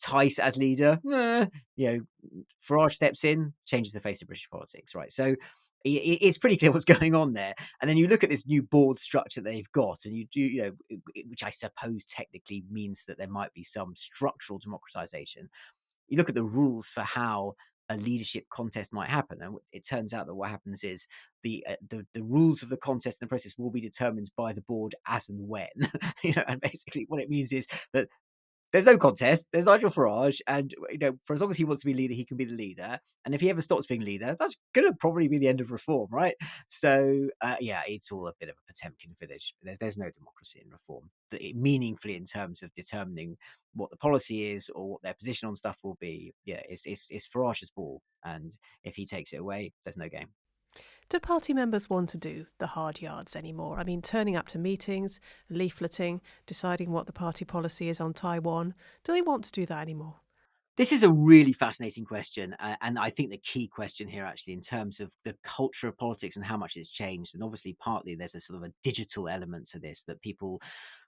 S3: Tice as leader, Farage steps in, changes the face of British politics. Right, so it's pretty clear what's going on there. And then you look at this new board structure that they've got, and you do, which I suppose technically means that there might be some structural democratization. You look at the rules for how a leadership contest might happen, and it turns out that what happens is the rules of the contest and the process will be determined by the board as and when. And basically what it means is that there's no contest. There's Nigel Farage, and for as long as he wants to be leader, he can be the leader. And if he ever stops being leader, that's going to probably be the end of reform, right? So it's all a bit of a Potemkin village. There's no democracy in reform, meaningfully in terms of determining what the policy is or what their position on stuff will be. Yeah, it's Farage's ball, and if he takes it away, there's no game.
S1: Do party members want to do the hard yards anymore? I mean, turning up to meetings, leafleting, deciding what the party policy is on Taiwan. Do they want to do that anymore?
S3: This is a really fascinating question, and I think the key question here, actually, in terms of the culture of politics and how much it's changed. And obviously, partly there's a sort of a digital element to this, that people,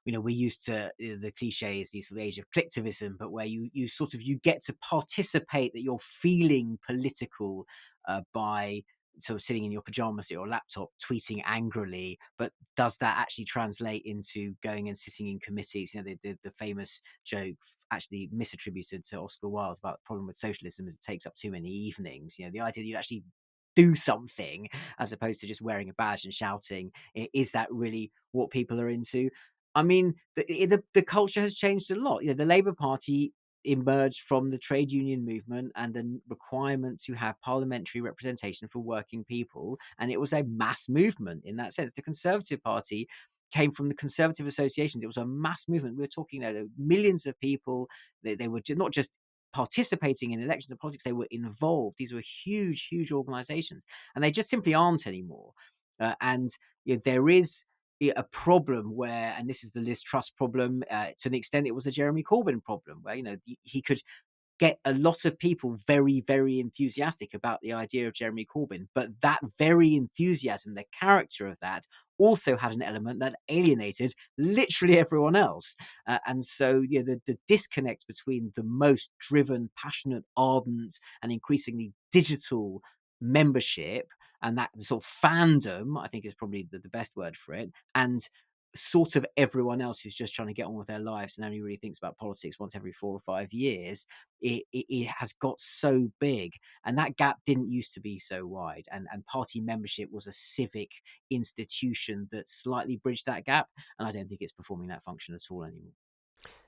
S3: we're used to the cliche is the sort of age of clicktivism, but where you get to participate, that you're feeling political by sort of sitting in your pajamas at your laptop tweeting angrily. But does that actually translate into going and sitting in committees? The famous joke, actually misattributed to Oscar Wilde, about the problem with socialism is it takes up too many evenings. The idea that you'd actually do something as opposed to just wearing a badge and shouting, is that really what people are into? I mean, the culture has changed a lot. The Labour Party emerged from the trade union movement and the requirement to have parliamentary representation for working people, and it was a mass movement in that sense. The Conservative Party came from the Conservative associations. It was a mass movement. We were talking millions of people. They were not just participating in elections and politics, they were involved. These were huge organizations, and they just simply aren't anymore. And there is a problem where, and this is the Liz Truss problem, to an extent it was a Jeremy Corbyn problem, where he could get a lot of people very enthusiastic about the idea of Jeremy Corbyn, but that very enthusiasm, the character of that, also had an element that alienated literally everyone else. And so the disconnect between the most driven, passionate, ardent, and increasingly digital membership, and that sort of fandom, I think is probably the best word for it, and sort of everyone else who's just trying to get on with their lives and only really thinks about politics once every 4 or 5 years, it has got so big, and that gap didn't used to be so wide, and party membership was a civic institution that slightly bridged that gap, and I don't think it's performing that function at all anymore.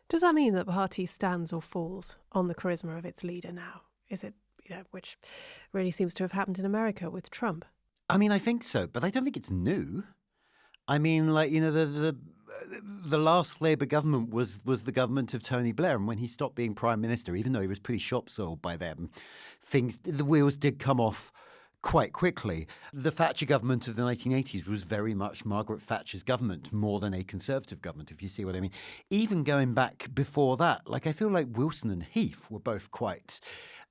S1: Does that mean that the party stands or falls on the charisma of its leader now? Is it, which really seems to have happened in America with Trump?
S2: I mean, I think so, but I don't think it's new. I mean, the last Labour government was the government of Tony Blair, and when he stopped being Prime Minister, even though he was pretty shop sold by them, the wheels did come off quite quickly. The Thatcher government of the 1980s was very much Margaret Thatcher's government more than a Conservative government, if you see what I mean. Even going back before that, like I feel like Wilson and Heath were both quite...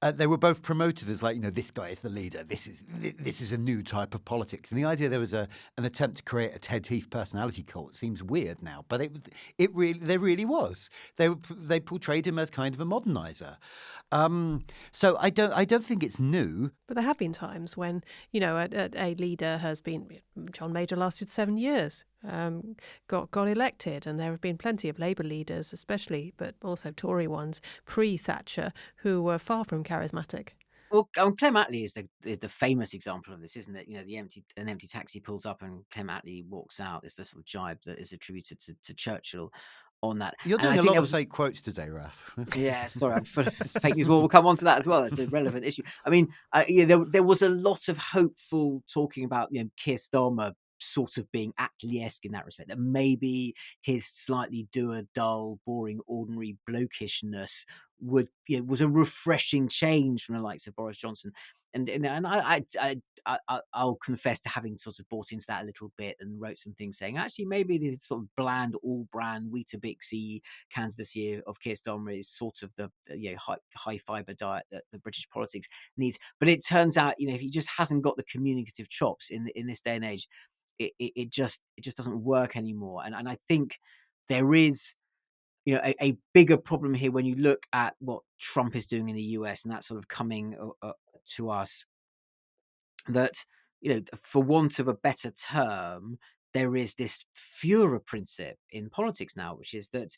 S2: they were both promoted as like, this guy is the leader. This is a new type of politics. And the idea there was an attempt to create a Ted Heath personality cult seems weird now, but there really was. They portrayed him as kind of a modernizer. So I don't think it's new.
S1: But there have been times when, a leader has been... John Major lasted 7 years, got elected, and there have been plenty of Labour leaders, especially, but also Tory ones, pre-Thatcher, who were far from charismatic.
S3: Well, Clem Attlee is the famous example of this, isn't it? An empty taxi pulls up and Clem Attlee walks out. It's the sort of jibe that is attributed to Churchill on that.
S2: You're doing a lot of fake quotes today, Raf.
S3: Yeah, sorry, I'm full of fake news. Well, we'll come on to that as well. It's a relevant issue. I mean, there was a lot of hopeful talking about Keir Starmer sort of being Attlee-esque in that respect, that maybe his slightly dour, dull, boring, ordinary blokishness was a refreshing change from the likes of Boris Johnson. And I'll confess to having sort of bought into that a little bit and wrote some things saying actually maybe the sort of bland, all brand Weetabixy candidacy of Keir Starmer is sort of the high fibre diet that the British politics needs. But it turns out if he just hasn't got the communicative chops in this day and age, it just doesn't work anymore. And I think there is a bigger problem here when you look at what Trump is doing in the US, and that's sort of coming to us, that for want of a better term, there is this Führer principle in politics now, which is that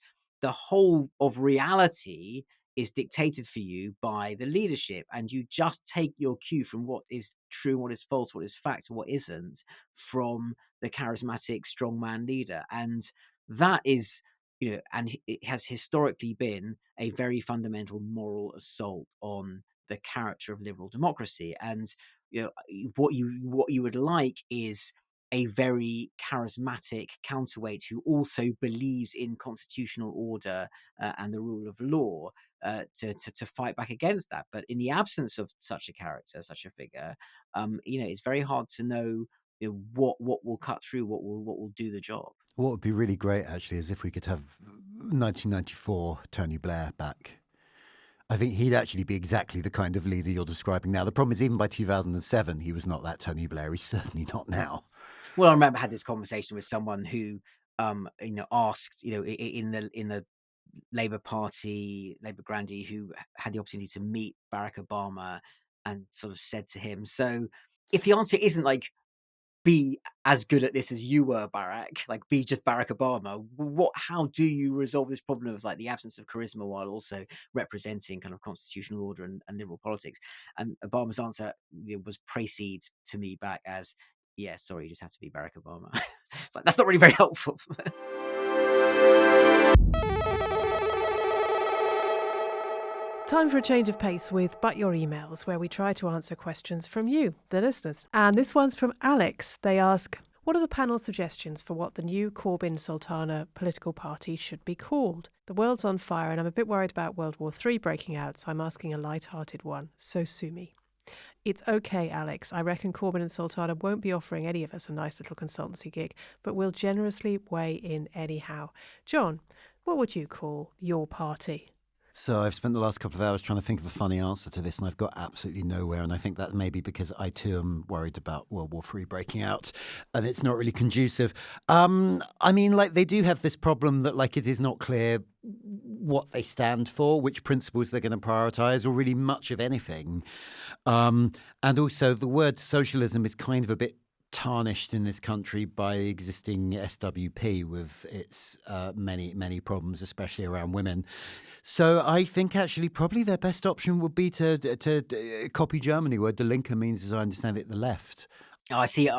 S3: the whole of reality is dictated for you by the leadership, and you just take your cue from what is true, what is false, what is fact, and what isn't from the charismatic strongman leader. And that is and it has historically been a very fundamental moral assault on the character of liberal democracy. And what you would like is a very charismatic counterweight who also believes in constitutional order and the rule of law to fight back against that. But in the absence of such a character, such a figure, it's very hard to know what will cut through, what will do the job.
S2: What would be really great, actually, is if we could have 1994 Tony Blair back. I think he'd actually be exactly the kind of leader you're describing now. The problem is, even by 2007, he was not that Tony Blair. He's certainly not now.
S3: Well, I remember I had this conversation with someone who, asked, in the Labour Party, Labour grandee, who had the opportunity to meet Barack Obama, and sort of said to him, so if the answer isn't like, be as good at this as you were, Barack, like be just Barack Obama, how do you resolve this problem of like the absence of charisma while also representing kind of constitutional order and liberal politics? And Obama's answer was preceded to me back as, yeah, sorry, you just have to be Barack Obama. It's like, that's not really very helpful.
S1: Time for a change of pace with But Your Emails, where we try to answer questions from you, the listeners. And this one's from Alex. They ask, what are the panel's suggestions for what the new Corbyn-Sultana political party should be called? The world's on fire and I'm a bit worried about World War III breaking out, so I'm asking a light-hearted one. So sue me. It's okay, Alex. I reckon Corbyn and Sultana won't be offering any of us a nice little consultancy gig, but we'll generously weigh in anyhow. John, what would you call your party?
S2: So I've spent the last couple of hours trying to think of a funny answer to this, and I've got absolutely nowhere. And I think that may be because I too am worried about World War III breaking out, and it's not really conducive. I mean, like, they do have this problem that, like, it is not clear what they stand for, which principles they're going to prioritise, or really much of anything. And also, the word socialism is kind of a bit tarnished in this country by the existing SWP with its many problems, especially around women. So I think actually probably their best option would be to copy Germany, where Die Linke means, as I understand it, the left.
S3: Oh, I see.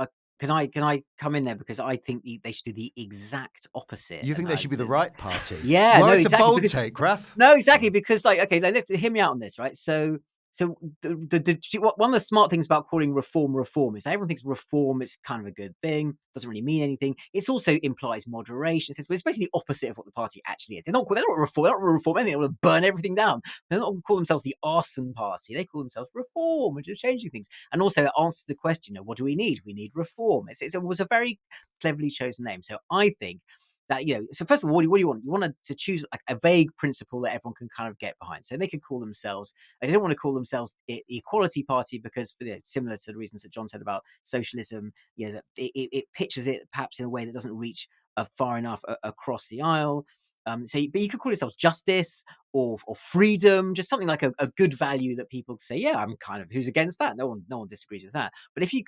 S3: Can I come in there, because I think they should do the exact opposite.
S2: You think they should be the right party?
S3: Yeah,
S2: well,
S3: no,
S2: it's
S3: exactly,
S2: a bold take, Raf.
S3: No, exactly, because, like, okay, let's hear me out on this, right? So So one of the smart things about calling reform is everyone thinks reform is kind of a good thing, doesn't really mean anything. It also implies moderation. It's basically the opposite of what the party actually is. They're not reform. They don't reform anything. They want to burn everything down. They don't call themselves the arson party. They call themselves reform, which is changing things. And also it answers the question of what do we need? We need reform. It was a very cleverly chosen name. So I think that, so first of all, what do you want? You want to choose like a vague principle that everyone can kind of get behind. So they could call themselves, they don't want to call themselves the Equality Party because, similar to the reasons that John said about socialism, that it pitches it perhaps in a way that doesn't reach far enough across the aisle. But you could call yourselves justice or freedom, just something like a good value that people say, yeah, I'm kind of, who's against that? No one disagrees with that. But if you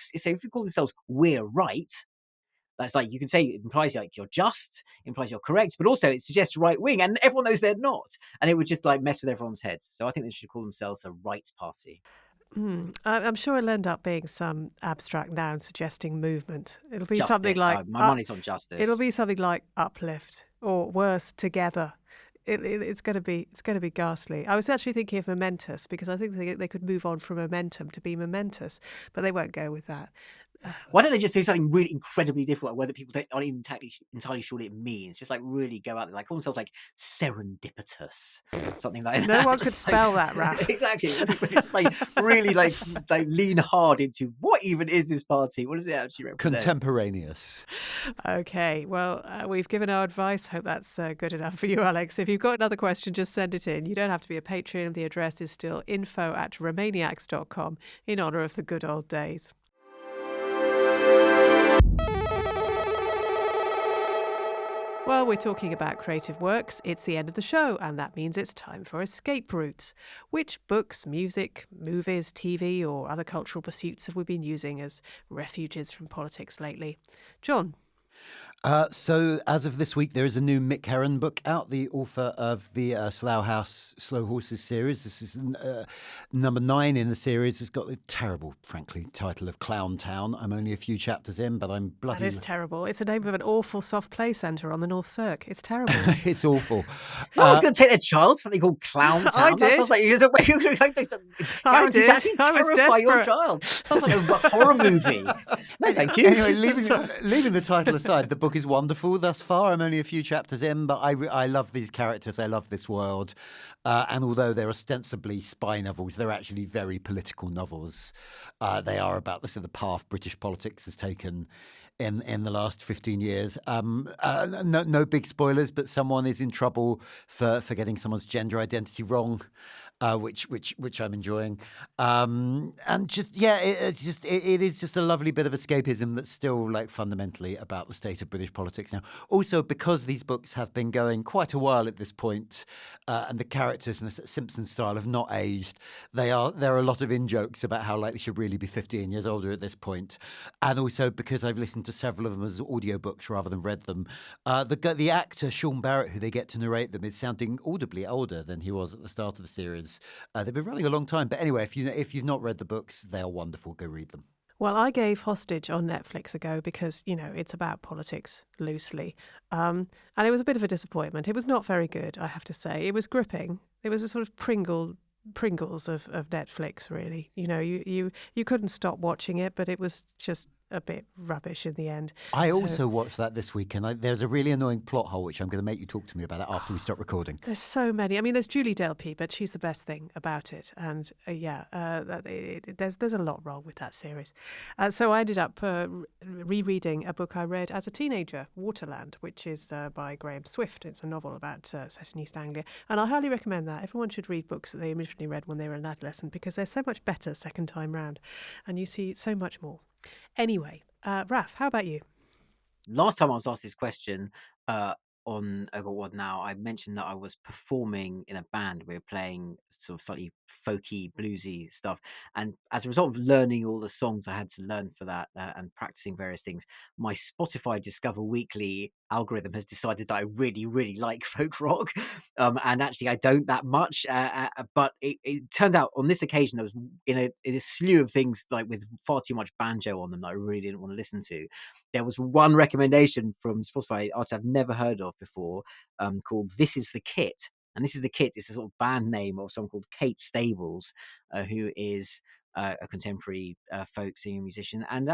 S3: call yourselves we're right, that's like, you can say it implies like you're just, implies you're correct, but also it suggests right wing, and everyone knows they're not, and it would just like mess with everyone's heads. So I think they should call themselves a right party.
S1: I'm sure it'll end up being some abstract noun suggesting movement. It'll be
S3: Justice.
S1: something like
S3: My money's on justice.
S1: It'll be something like uplift, or worse, together. It's going to be ghastly. I was actually thinking of momentous because I think they could move on from momentum to be momentous, but they won't go with that.
S3: Why don't they just do something really incredibly difficult, whether people aren't even entirely sure what it means? Just like really go out there, like call themselves like serendipitous, something like that.
S1: No one could spell that, Raf.
S3: Exactly. Just like really like lean hard into what even is this party? What does it actually represent?
S2: Contemporaneous.
S1: Okay, well, we've given our advice. Hope that's good enough for you, Alex. If you've got another question, just send it in. You don't have to be a patron. The address is still info@romaniacs.com in honour of the good old days. Well, we're talking about creative works. It's the end of the show, and that means it's time for escape routes. Which books, music, movies, TV, or other cultural pursuits have we been using as refuges from politics lately? John?
S2: So, as of this week, there is a new Mick Herron book out, the author of the Slough House Slow Horses series. This is number 9 in the series. It's got the terrible, frankly, title of Clown Town. I'm only a few chapters in, but I'm bloody...
S1: That is terrible. It's the name of an awful soft play centre on the North Cirque. It's terrible.
S2: It's awful.
S3: No one's going to take their child to something called Clown Town.
S1: I did.
S3: That sounds like you're terrify your child. Sounds like a horror movie. No, thank you.
S2: Anyway, leaving the title aside, the book is wonderful thus far. I'm only a few chapters in, but I love these characters. I love this world. And although they're ostensibly spy novels, they're actually very political novels. They are about the path British politics has taken in the last 15 years. No big spoilers, but someone is in trouble for getting someone's gender identity wrong. Which I'm enjoying, and just it is just a lovely bit of escapism that's still like fundamentally about the state of British politics now. Also, because these books have been going quite a while at this point, and the characters in the Simpson style have not aged, there are a lot of in-jokes about how like they should really be 15 years older at this point, and also because I've listened to several of them as audiobooks rather than read them, the actor Sean Barrett, who they get to narrate them, is sounding audibly older than he was at the start of the series. They've been running a long time. But anyway, if you've not read the books, they are wonderful. Go read them.
S1: Well, I gave Hostage on Netflix a go because, it's about politics loosely. And it was a bit of a disappointment. It was not very good, I have to say. It was gripping. It was a sort of Pringles of Netflix, really. You couldn't stop watching it, but it was just a bit rubbish in the end.
S2: I also watched that this week, and there's a really annoying plot hole, which I'm going to make you talk to me about it after we stop recording.
S1: There's so many. I mean, there's Julie Delpy, but she's the best thing about it. And there's a lot wrong with that series. So I ended up rereading a book I read as a teenager, Waterland, which is by Graham Swift. It's a novel about set in East Anglia. And I highly recommend that. Everyone should read books that they originally read when they were an adolescent because they're so much better second time round. And you see so much more. Anyway, Raf, how about you?
S3: Last time I was asked this question on Over What Now, I mentioned that I was performing in a band. We were playing sort of slightly folky, bluesy stuff. And as a result of learning all the songs I had to learn for that and practicing various things, my Spotify Discover Weekly algorithm has decided that I really, really like folk rock. And actually, I don't that much. But it turns out on this occasion, I was in a slew of things like with far too much banjo on them that I really didn't want to listen to. There was one recommendation from Spotify, artist I've never heard of before, called This Is the Kit. And this is the Kit. It's a sort of band name of someone called Kate Stables, who is a contemporary folk singer musician, and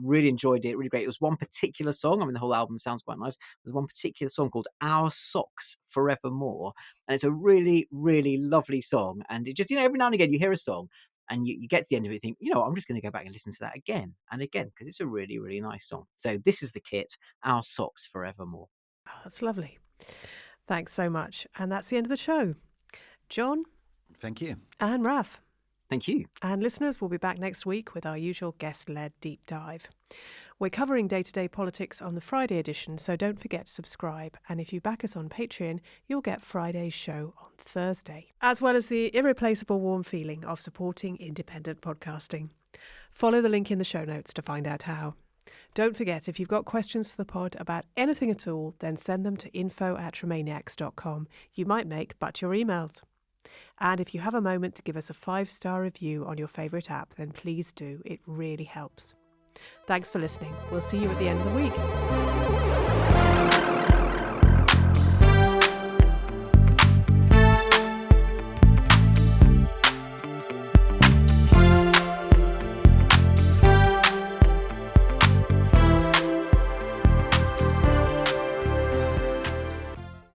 S3: really enjoyed it. Really great. It was one particular song. I mean, the whole album sounds quite nice. There's one particular song called "Our Socks Forevermore," and it's a really, really lovely song. And it just, every now and again you hear a song and you get to the end of it, and think, I'm just going to go back and listen to that again and again because it's a really, really nice song. So this is the Kit, "Our Socks Forevermore."
S1: Oh, that's lovely. Thanks so much. And that's the end of the show. Jonn.
S2: Thank you.
S1: And Raf.
S3: Thank you.
S1: And listeners, we'll be back next week with our usual guest-led deep dive. We're covering day-to-day politics on the Friday edition, so don't forget to subscribe. And if you back us on Patreon, you'll get Friday's show on Thursday, as well as the irreplaceable warm feeling of supporting independent podcasting. Follow the link in the show notes to find out how. Don't forget, if you've got questions for the pod about anything at all, then send them to info@remainiacs.com. You might make but your emails. And if you have a moment to give us a 5-star review on your favourite app, then please do. It really helps. Thanks for listening. We'll see you at the end of the week.